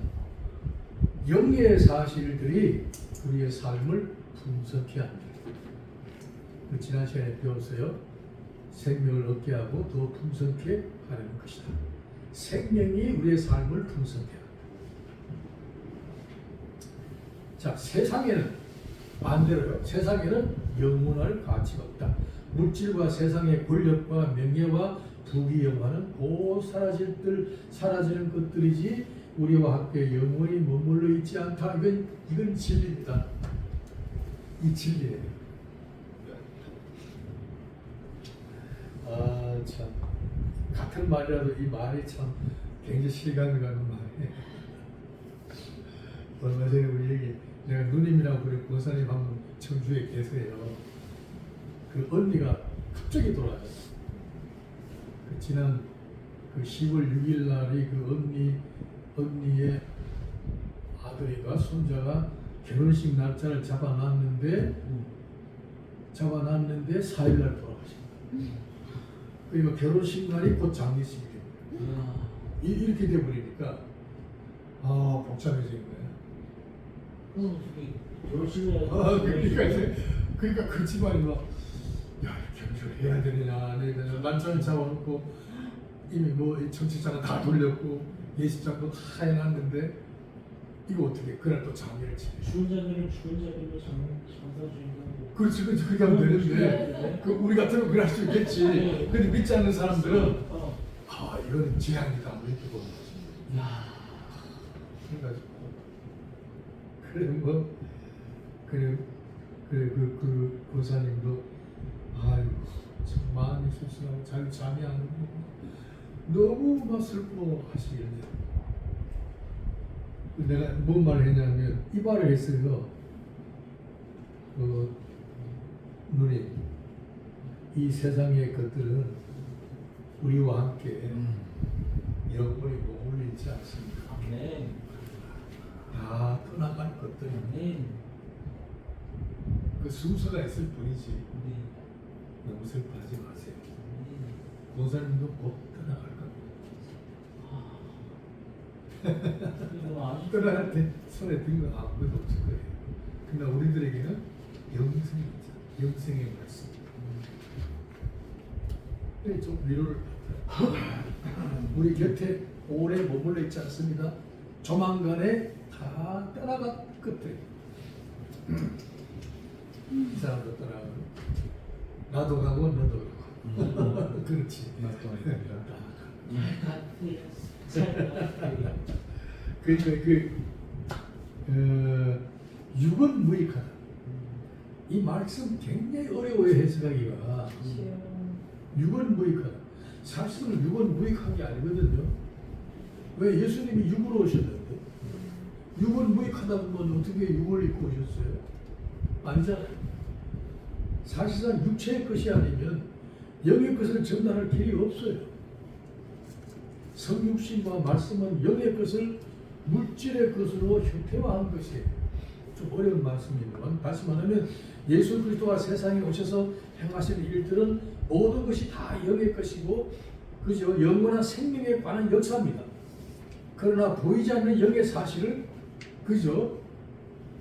영의 사실들이 우리의 삶을 분석해 합니다. 그 지난 시간에 배웠어요. 생명을 얻게 하고 더 분석해 가려는 것이다. 생명이 우리의 삶을 분석해 합니다. 자, 세상에는 반대로요. 세상에는 영원할 가치가 없다. 물질과 세상의 권력과 명예와 부귀 영화는 곧 사라지는 것들이지 우리와 함께 영원히 머물러 있지 않다. 이건 진리입니다. 이 진리예요. 참 같은 말이라도 이 말이 참 굉장히 실감이 가는 말이에요. 얼마 전에 우리 얘기 내가 누님이라고 그래 권사님 한분 청주에 계세요. 그 언니가 갑자기 돌아가셨어요. 지난 그 10월 6일 날이 그 언니의 아들인가 손자가 결혼식 날짜를 잡아놨는데 4일 날 돌아가셨어요. 그러니까 결혼식 날이 곧 장례식이에요. 이렇게 돼버리니까 복잡해진 거예요. 그러니까 그 집안이 막 결혼식을 해야 되느냐, 내가 난장을 잡아놓고. 이미 뭐 정치장은 다 돌렸고 예식장도 다 해놨는데 이거 어떻게? 그날 또 장례를 치르. 죽은 자들은 죽은 자들로 장사 주인공. 그렇지, 그렇지, 그렇게 하면 되는데 그 우리 같으면 그럴 수 있겠지. 네. 근데 믿지 않는 사람들은 어. 아 이건 재앙이다 뭐 이렇게 보는 거지. 야. 그래가지고 그래 뭐 그 고사님도 아유 참 마음이 sulsul하고 자기 잠이 안 오고 너무 막 슬퍼 하시길래 내가 뭔 말을 했냐면 이 말을 했어요. 누님, 이 세상의 것들은 우리와 함께 영원히 머물러 있지 않습니다. 아멘. 다 떠나갈 것들입니다. 아멘. 그 순서가 있을 뿐이지 네. 너무 슬퍼하지 마세요. 아멘. 고사님도 곧 떠나갈 겁니다. 그리고 아주 떠나갈 때 손에 든 거 아무것도 없을 거예요. 그러나 우리들에게는 영생이죠. 영생의 말씀. 좀 위로를 받아요. 우리 곁에 오래 머물러 있지 않습니다. 조만간에 다 떠나갈 것들. 이 사람도 떠나고 나도 가고 너도 가고. 그렇지. 그러니까 육은 무익하다. 이 말씀 굉장히 어려워요 해석하기가. 육은 무익하다. 사실은 육은 무익한 게 아니거든요. 왜 예수님이 육으로 오셨는데 육은 무익하다면 어떻게 육을 입고 오셨어요? 아니잖아요. 사실상 육체의 것이 아니면 영의 것을 전달할 길이 없어요. 성육신과 말씀은 영의 것을 물질의 것으로 형태화한 것이에요. 좀 어려운 말씀이지만 다시 말하면 예수 그리스도가 세상에 오셔서 행하시는 일들은 모든 것이 다 영의 것이고 그죠? 영원한 생명에 관한 역사입니다. 그러나 보이지 않는 영의 사실을 그죠?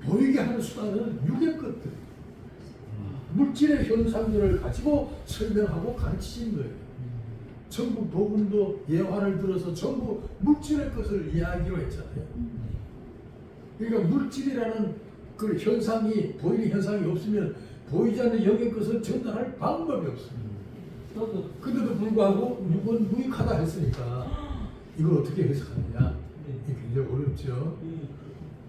보이게 하는 수단은 육의 것들, 물질의 현상들을 가지고 설명하고 가르치신 거예요. 전부 복음도 예화를 들어서 전부 물질의 것을 이야기로 했잖아요. 그러니까 물질이라는 그 현상이 보이는 현상이 없으면 보이지 않는 영의 것을 전달할 방법이 없습니다. 근데도 불구하고 육은 무익하다 했으니까 이걸 어떻게 해석하느냐 이게 굉장히 어렵죠.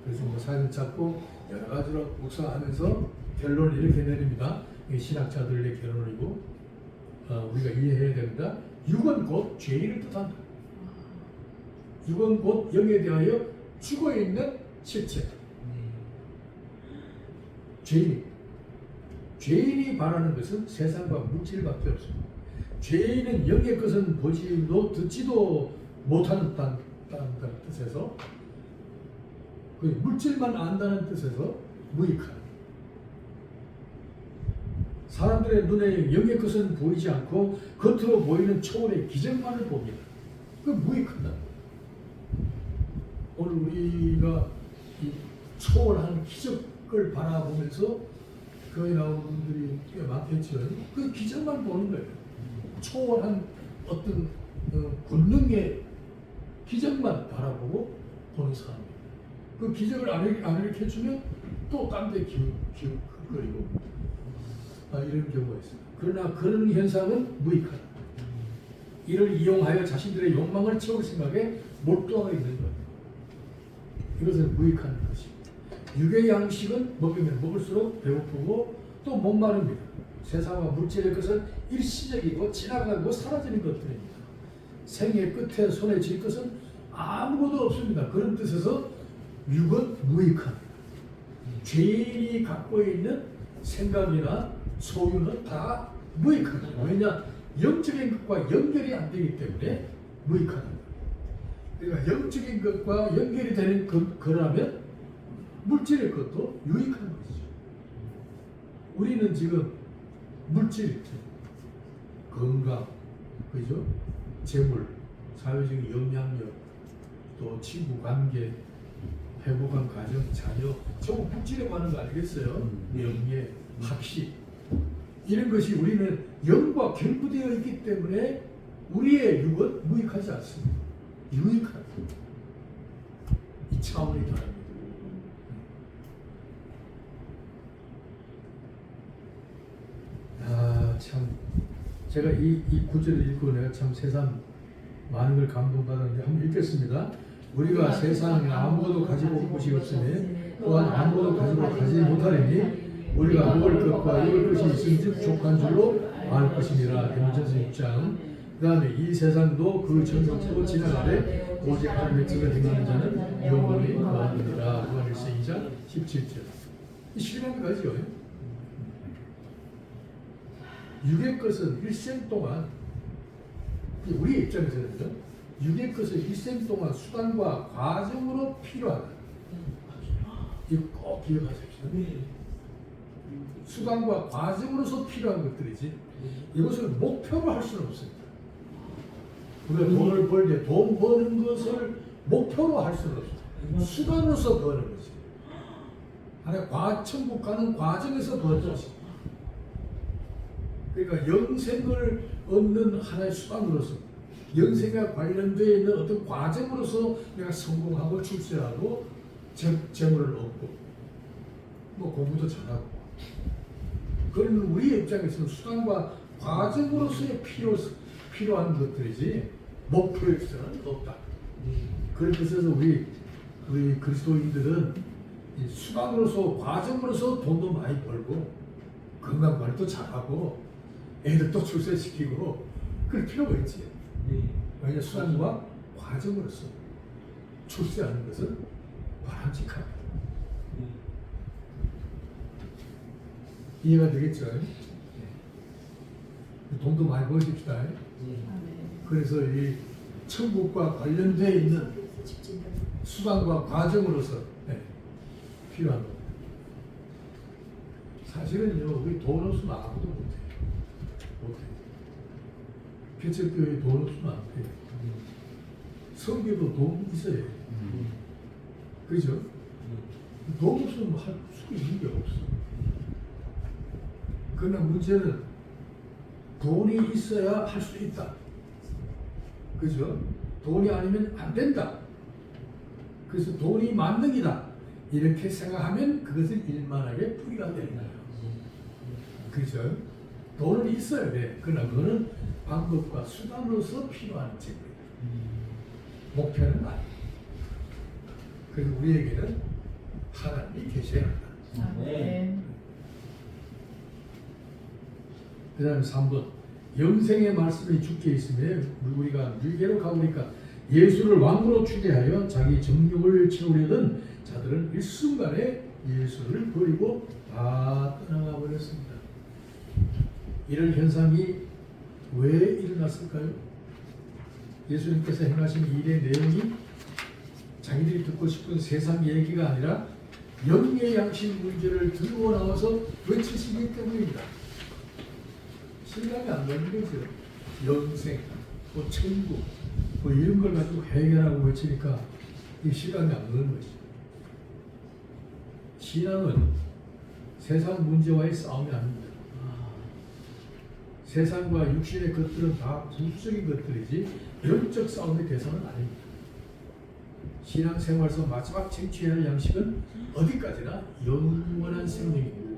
그래서 뭐 사연을 찾고 여러 가지로 묵상하면서 결론을 이렇게 내립니다. 이게 신학자들의 결론이고 우리가 이해해야 됩니다. 육은 곧 죄인을 뜻한다. 육은 곧 영에 대하여 죽어있는 실체. 죄인이 바라는 것은 세상과 물질밖에 없습니다. 죄인은 영의 것은 보지도 듣지도 못하는 뜻에서 그 물질만 안다는 뜻에서 무익한 사람들의 눈에 영의 것은 보이지 않고 겉으로 보이는 초월의 기적만을 봅니다. 그 무익하다. 오늘 우리가 이 초월한 기적을 바라보면서 교회 나오는 분들이 꽤 많겠죠. 그 기적만 보는 거예요. 초월한 어떤 권능의 기적만 바라보고 보는 사람입니다. 그 기적을 안 일으켜주면 또 딴 데 기웃거리고 이런 경우가 있습니다. 그러나 그런 현상은 무익하다. 이를 이용하여 자신들의 욕망을 채울 생각에 몰두하고 있는 것. 이것은 무익한 것입니다. 육의 양식은 먹으면 먹을수록 배고프고 또 목마릅니다. 세상과 물질의 것은 일시적이고 지나가고 사라지는 것들입니다. 생의 끝에 손에 쥘 것은 아무것도 없습니다. 그런 뜻에서 육은 무익합니다. 죄인이 갖고 있는 생각이나 소유는 다 무익합니다. 왜냐? 영적인 것과 연결이 안 되기 때문에 무익합니다. 그러니까 영적인 것과 연결이 되는 거라면 물질의 것도 유익한 것이죠. 우리는 지금 물질, 건강, 그죠? 재물, 사회적인 영향력, 또 친구 관계, 행복한 가정, 자녀, 전부 물질에 관한 거 아니겠어요? 명예, 학식 이런 것이 우리는 영과 결부되어 있기 때문에 우리의 육은 무익하지 않습니다. 유익한 이 차원이 다릅니다. 제가 이 구절을 읽고 내가 참 세상 많은 걸 감동받았는데 한번 읽겠습니다. 우리가 세상 아무것도 가지고 올 것이 없으니 또한 아무것도 가지 못하리니 우리가 먹을 것과 입을 것이 있은즉 족한 줄로 알 것이니라. 디모데전서 6장. 그 다음에 이 세상도 그 전성도 지나가되 오직 하나님의 뜻을 행하는 자는 영원히 거하느니라. 요한일서 2장 17절. 이 실감이 가죠. 육의 것은 일생 동안, 우리 입장에서는요, 육의 것은 일생 동안 수단과 과정으로 필요하다. 이거 꼭 기억하십시오. 수단과 과정으로서 필요한 것들이지 이것을 목표로 할 수는 없습니다. 우리가 돈을 벌 때 돈 버는 것을 목표로 할 수는 없습니다. 수단으로서 버는 거지. 하나의 천국 가는 과정에서 버는 것이. 그러니까 영생을 얻는 하나의 수단으로서, 영생과 관련되어 있는 어떤 과정으로서 내가 성공하고 출세하고 재물을 얻고 뭐 공부도 잘하고, 그런 우리 입장에서는 수단과 과정으로서의 필요한 것들이지 목표에서는 없다. 그래서 우리 그리스도인들은 수단으로서 과정으로서 돈도 많이 벌고 건강관리도 잘하고 애들도 출세시키고 그럴 필요가 있지. 왜냐 수단과 과정으로서 출세하는 것은 바람직합니다. 이해가 되겠죠? 돈도 많이 버십시다. 그래서 이 천국과 관련되어 있는 수단과 과정으로서 필요한 겁니다. 사실은요, 우리 돈 없으면 아무도 못해요. 개척교회 돈 없으면 안 돼요. 성교도 돈 있어야 해요. 그죠? 돈 없으면 할 수 있는 게 없어. 그러나 문제는 돈이 있어야 할 수 있다. 그죠? 돈이 아니면 안 된다. 그래서 돈이 만능이다. 이렇게 생각하면 그것은 일만하게 풀이가 되는 거예요. 그죠? 돈은 있어야 돼. 그러나 그거는 방법과 수단으로서 필요한 책이에요. 목표는 아니에요. 그래서 우리에게는 하나님이 계셔야 한다. 그 다음에 3번. 영생의 말씀이 주께 있으며 우리가 유괴로 가보니까 예수를 왕으로 추대하여 자기 정욕을 채우려던 자들은 일순간에 예수를 버리고 다 떠나가 버렸습니다. 이런 현상이 왜 일어났을까요? 예수님께서 행하신 일의 내용이 자기들이 듣고 싶은 세상 얘기가 아니라 영의 양식 문제를 들고 나와서 외치시기 때문입니다. 실감이 안 가는 거죠. 영생, 뭐 천국, 뭐 이런 걸 가지고 해결하고 외치니까 이 실감이 안 가는 것이죠. 신앙은 세상 문제와의 싸움이 아닙니다. 세상과 육신의 것들은 다 부수적인 것들이지 영적 싸움의 대상은 아닙니다. 신앙생활에서 마지막 쟁취해야 할 양식은 어디까지나 영원한 생명입니다.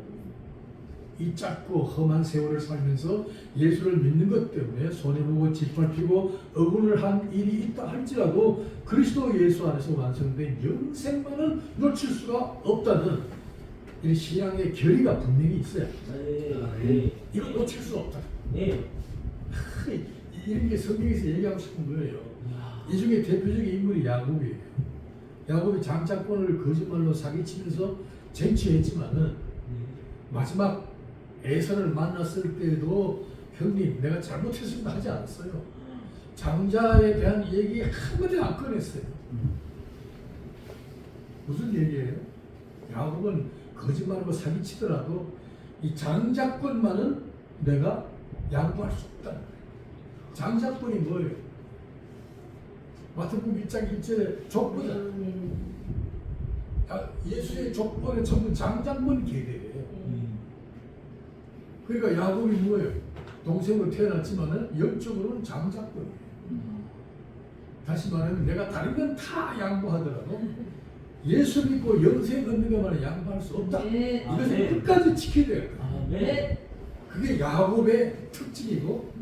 이 짧고 험한 세월을 살면서 예수를 믿는 것 때문에 손해보고 짓밟히고 억울을 한 일이 있다 할지라도 그리스도 예수 안에서 완성된 영생만은 놓칠 수가 없다는 이 신앙의 결의가 분명히 있어야 합니다. 이거 놓칠 수 없다. 이런 게 성경에서 얘기하고 싶은 거예요. 이 중에 대표적인 인물이 야곱이에요. 야곱이 장자권을 거짓말로 사기치면서 쟁취했지만은 마지막 에서를 만났을 때도 형님 내가 잘못했습니다 하지 않았어요. 장자에 대한 얘기 한마디 안 꺼냈어요. 무슨 얘기예요? 야곱은 거짓말로 사기치더라도 이 장자권만은 내가 양보할 수 없다. 장자권이 뭐예요? 마태복음 1장 1절에 족보다. 예수의 족보는 전부 장자권 계대예요. 그러니까 야곱이 뭐예요? 동생으로 태어났지만은 영적으로는 장자권이에요. 다시 말하면 내가 다른 건 다 양보하더라도 예수 믿고 영생 얻는 것만은 양보할 수 없다. 이것을 끝까지 지켜야 돼요. 그게 야곱의 특징이고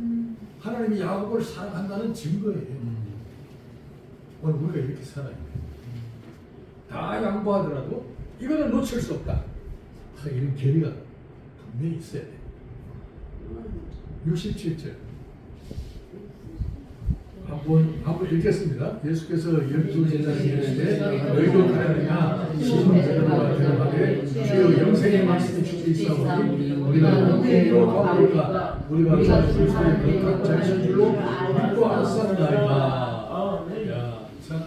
하나님이 야곱을 사랑한다는 증거예요. 오늘 우리가 이렇게 살아요. 다 양보하더라도 이거는 놓칠 수 없다. 이런 계리가 분명히 있어야 돼. 67절 한번 읽겠습니다. 예수께서 12제자에게 이르시되 너희도 가느냐 시몬 베드로가 대답하되 주여 영생의 말씀이 주께 있사오니 우리가 누구에게로 가볼까? 우리가 그리스도의 그 자신 줄로 믿고 알았사옵나이다. 야, 참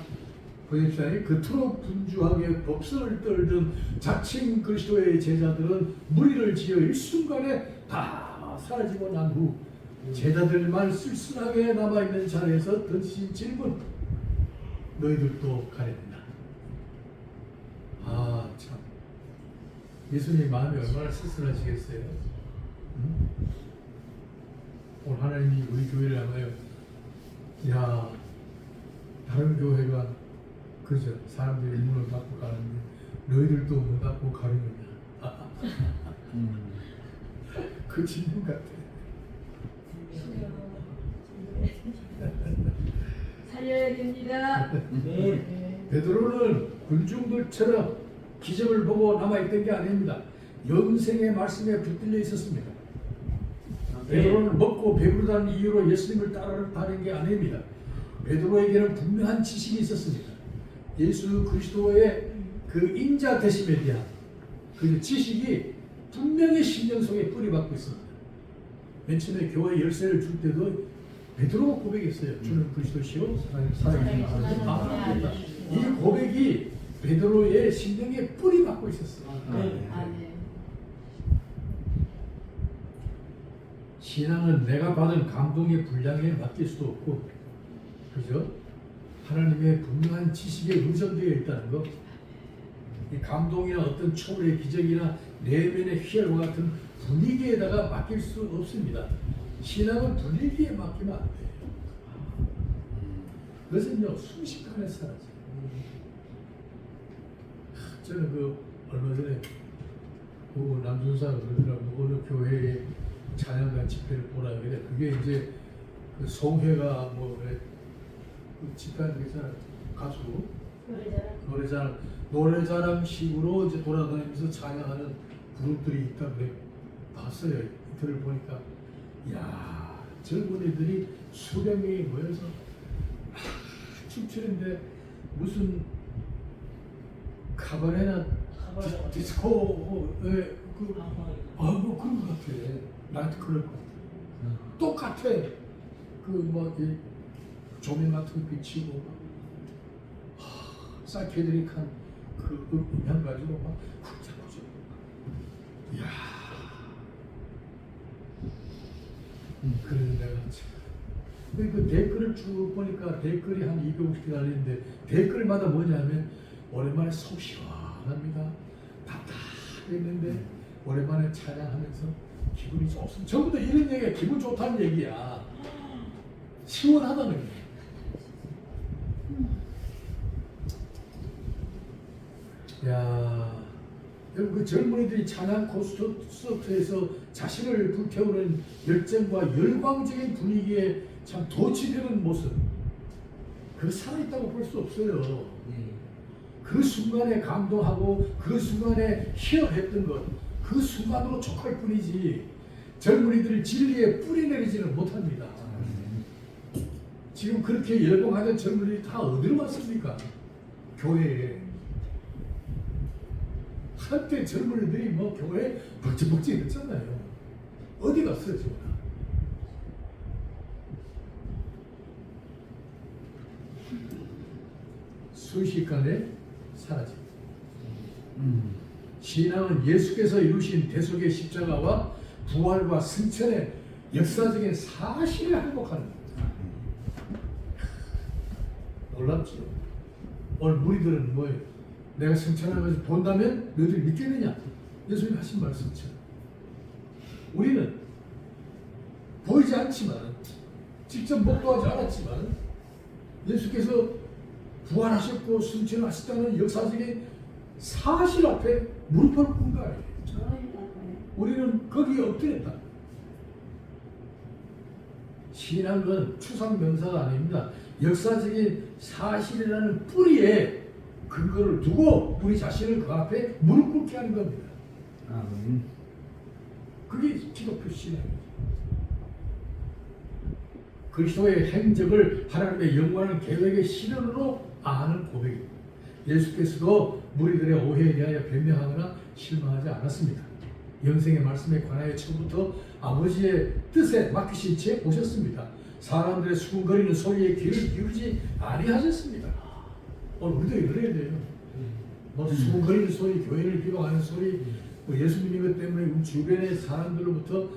보십시오. 그토록 분주하게 법설을 떨던 자칭 그리스도의 제자들은 무리를 지어 일순간에 다 사라지고 난 후 제자들만 쓸쓸하게 남아있는 자리에서 던지신 질문, 너희들도 가려느냐? 아, 참 예수님 마음이 얼마나 쓸쓸하시겠어요? 응? 오늘 하나님이 우리 교회를 아마요, 야, 다른 교회가 그죠, 사람들이 문을 닫고 가는데 너희들도 문 닫고 가려느냐? 그 질문 같아. 살려야 됩니다. 베드로는 군중들처럼 기적을 보고 남아있던 게 아닙니다. 영생의 말씀에 붙들려 있었습니다. 베드로는 먹고 배부르다는 이유로 예수님을 따라다니는 게 아닙니다. 베드로에게는 분명한 지식이 있었습니다. 예수 그리스도의 그 인자 되심에 대한 그 지식이 분명히 심령 속에 뿌리박고 있습니다. 맨 처음에 교회 열쇠를 줄 때도 베드로가 고백했어요. 주는 그리스도시요 살아계신 하나님. 이 고백이 베드로의 심령에 뿌리박고 있었어요. 신앙은 내가 받은 감동의 분량에 맡길 수도 없고, 그죠? 하나님의 분명한 지식에 의존되어 있다는 것. 이 감동이나 어떤 초월의 기적이나 내면의 희열과 같은 분위기에다가 맡길 수 없습니다. 신앙은 분위기에 맡기면 안 돼요. 그것은요, 순식간에 사라져요. 저는 그 얼마 전에 그 남준사가 그러더라고. 어느 교회의 찬양단 집회를 보라 그래. 그게 이제 그 송회가 뭐 그래, 그 집회하는 게 있잖아요. 가수 노래자랑식으로 이제 돌아다니면서 찬양하는 그룹들이 있다 그래. 봤어요. 이틀을 보니까, 야, 젊은이들이 수백 명이 모여서 춤추는데 무슨 카바레나 디스코의 뭐 그런 것 같아. 나이트클럽 같아. 똑같아. 그 뭐 조명 같은 거 비치고 사이케드릭한 그 음향 가지고 막 쿵짝쿵짝. 이야. 그래서 내가 참. 그 댓글을 쭉 보니까 댓글이 한 250개 달리는데 댓글마다 뭐냐면 오랜만에 속 시원합니다. 답답했는데 오랜만에 찬양하면서 기분이 좋습니다. 전부 다 이런 얘기가 기분 좋다는 얘기야. 시원하다는 거야. 야, 여러분 그 젊은이들이 찬양 콘서트에서 자신을 불태우는 열정과 열광적인 분위기에 참 도취되는 모습, 그거 살아있다고 볼 수 없어요. 그 순간에 감동하고 그 순간에 희열했던 것, 그 순간으로 족할 뿐이지 젊은이들이 진리에 뿌리 내리지는 못합니다. 지금 그렇게 열광하던 젊은이들이 다 어디로 갔습니까? 교회에. 한때 젊은이들이 뭐 교회에 벅적벅적 했잖아요. 어디 갔어요 지금? 순식간에 사라집니다. 신앙은 예수께서 이루신 대속의 십자가와 부활과 승천의 역사적인 사실을 항복하는 겁니다. 놀랍죠? 오늘 무리들은 뭐예요? 내가 승천하는 것을 본다면 너희들이 믿겠느냐? 예수님 하신 말씀처럼 우리는 보이지 않지만, 직접 목도하지 않았지만 예수께서 부활하셨고 승천하셨다는 역사적인 사실 앞에 무릎을 꿇은 거예요. 우리는 거기에 엎드렸다. 신앙은 추상명사가 아닙니다. 역사적인 사실이라는 뿌리에 근거를 두고 우리 자신을 그 앞에 무릎 꿇게 하는 겁니다. 아멘. 그게 기독교 신앙이죠. 그리스도의 행적을 하나님의 영원한 계획의 실현으로 아는 고백입니다. 예수께서도 무리들의 오해에 대하여 변명하거나 실망하지 않았습니다. 영생의 말씀에 관하여 처음부터 아버지의 뜻에 맡기신 채 오셨습니다. 사람들의 수군거리는 소리에 귀를 기울이지 아니하셨습니다. 오늘 우리도 이래야 돼요. 뭐 수군거리는 소리, 교회를 비방하는 소리, 뭐 예수 믿는 것 때문에 우리 주변의 사람들로부터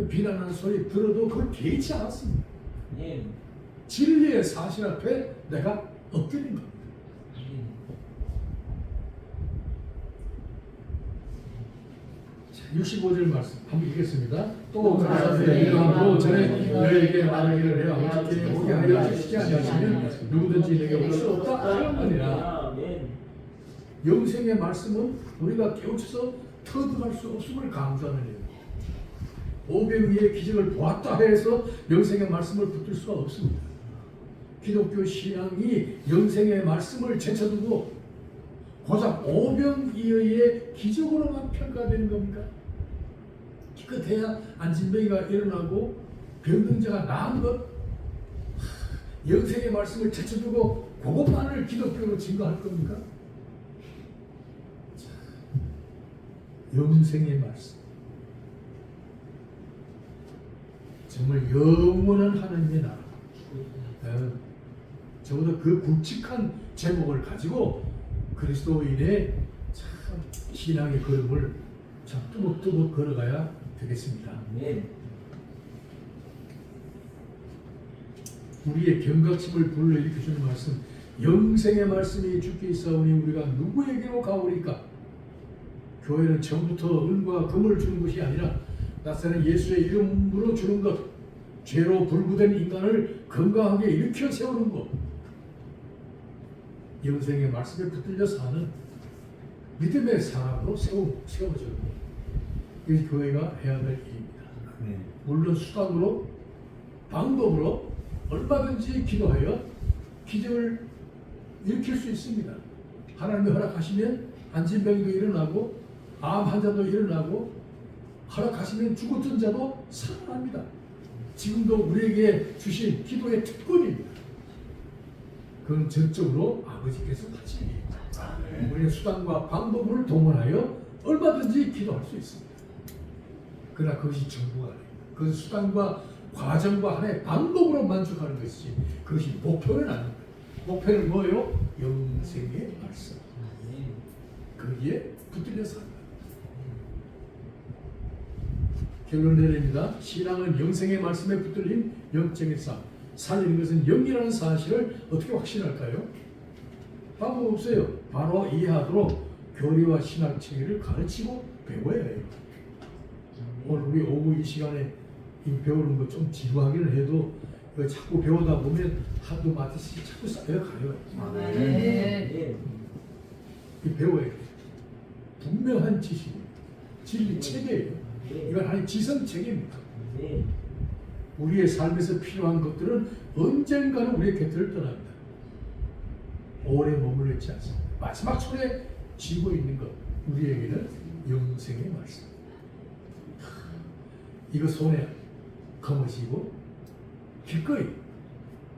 비난하는 소리 들어도 그걸 개의치 않았습니다. 네. 진리의 사실 앞에 내가 엎드린 겁니다. 65절 말씀 한번 읽겠습니다. 또 가라사대 이러함으로 전에 너에게 말하기를 해 아버지께 오게 하여 주시지 아니하시면 누구든지 내게 올 수 없다 하느니라. 영생의 말씀은 우리가 깨우쳐서 터득할 수 없음을 강조하는 일입니다. 오병이의 기적을 보았다 해서 영생의 말씀을 붙들 수가 없습니다. 기독교 신앙이 영생의 말씀을 제쳐두고 고작 오병이어의 기적으로만 평가되는 겁니까? 기껏해야 안진뱅이가 일어나고 병든자가 나은 것, 영생의 말씀을 제쳐두고 그것만을 기독교로 증거할 겁니까? 자, 영생의 말씀, 정말 영원한 하나님의 나라. 적어도 그 굵직한 제목을 가지고 그리스도인의 참 신앙의 걸음을 참 뚜벅뚜벅 걸어가야 되겠습니다. 네. 우리의 경각심을 불러일으켜주는 말씀, 영생의 말씀이 주께 있사오니 우리가 누구에게로 가오리까? 교회는 처음부터 은과 금을 주는 것이 아니라 낯선 예수의 이름으로 주는 것, 죄로 불구된 인간을 건강하게 일으켜 세우는 것, 영생의 말씀에 붙들려 사는 믿음의 사람으로 세워지는 것, 이것이 교회가 해야 될 일입니다. 네. 물론 수단으로, 방법으로 얼마든지 기도하여 기적을 일으킬 수 있습니다. 하나님이 허락하시면 안진병도 일어나고 암 환자도 일어나고 허락하시면 죽었던 자도 살아납니다. 지금도 우리에게 주신 기도의 특권입니다. 그건 전적으로 아버지께서 하시는 일입니다. 우리는 수단과 방법을 동원하여 얼마든지 기도할 수 있습니다. 그러나 그것이 전부가 아닙니다. 그것은 수단과 과정과 하나의 방법으로 만족하는 것이지 그것이 목표는 아닙니다. 목표는 뭐예요? 영생의 말씀. 거기에 붙들려 삽니다. 결론 내립니다. 신앙은 영생의 말씀에 붙들린 영적인 삶. 살리는 것은 영이라는 사실을 어떻게 확신할까요? 방법 없어요. 바로 이해하도록 교리와 신학 체계를 가르치고 배워야 해요. 오늘 우리 오후 이 시간에 이 배우는 거 좀 지루하기는 해도 자꾸 배우다 보면 한두 마디씩 자꾸 쌓여가요. 네. 이 배워야 돼요. 분명한 지식입니다. 진리 체계예요. 이건 하나의 지성 체계입니다. 네. 우리의 삶에서 필요한 것들은 언젠가는 우리의 곁을 떠납니다. 오래 머물러 있지 않습니다. 마지막 손에 쥐고 있는 것, 우리에게는 영생의 말씀. 이거 손에 거머쥐고 기꺼이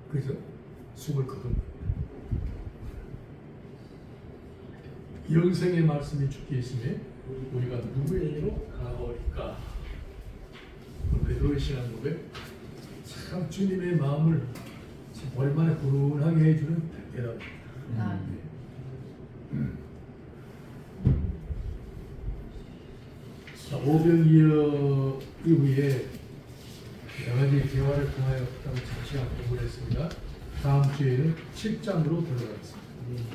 그래서 숨을 거둡니다. 영생의 말씀이 주께 있으면 우리가 누구에게로 가오리까? 베드로의 신앙 고백, 참 주님의 마음을 참 오랜만에 훈훈하게 해주는 대답입니다. 자, 오병이어 이후에 여러 가지 대화를 통하여 잠시 공부를 했습니다. 다음 주에는 7장으로 들어가겠습니다.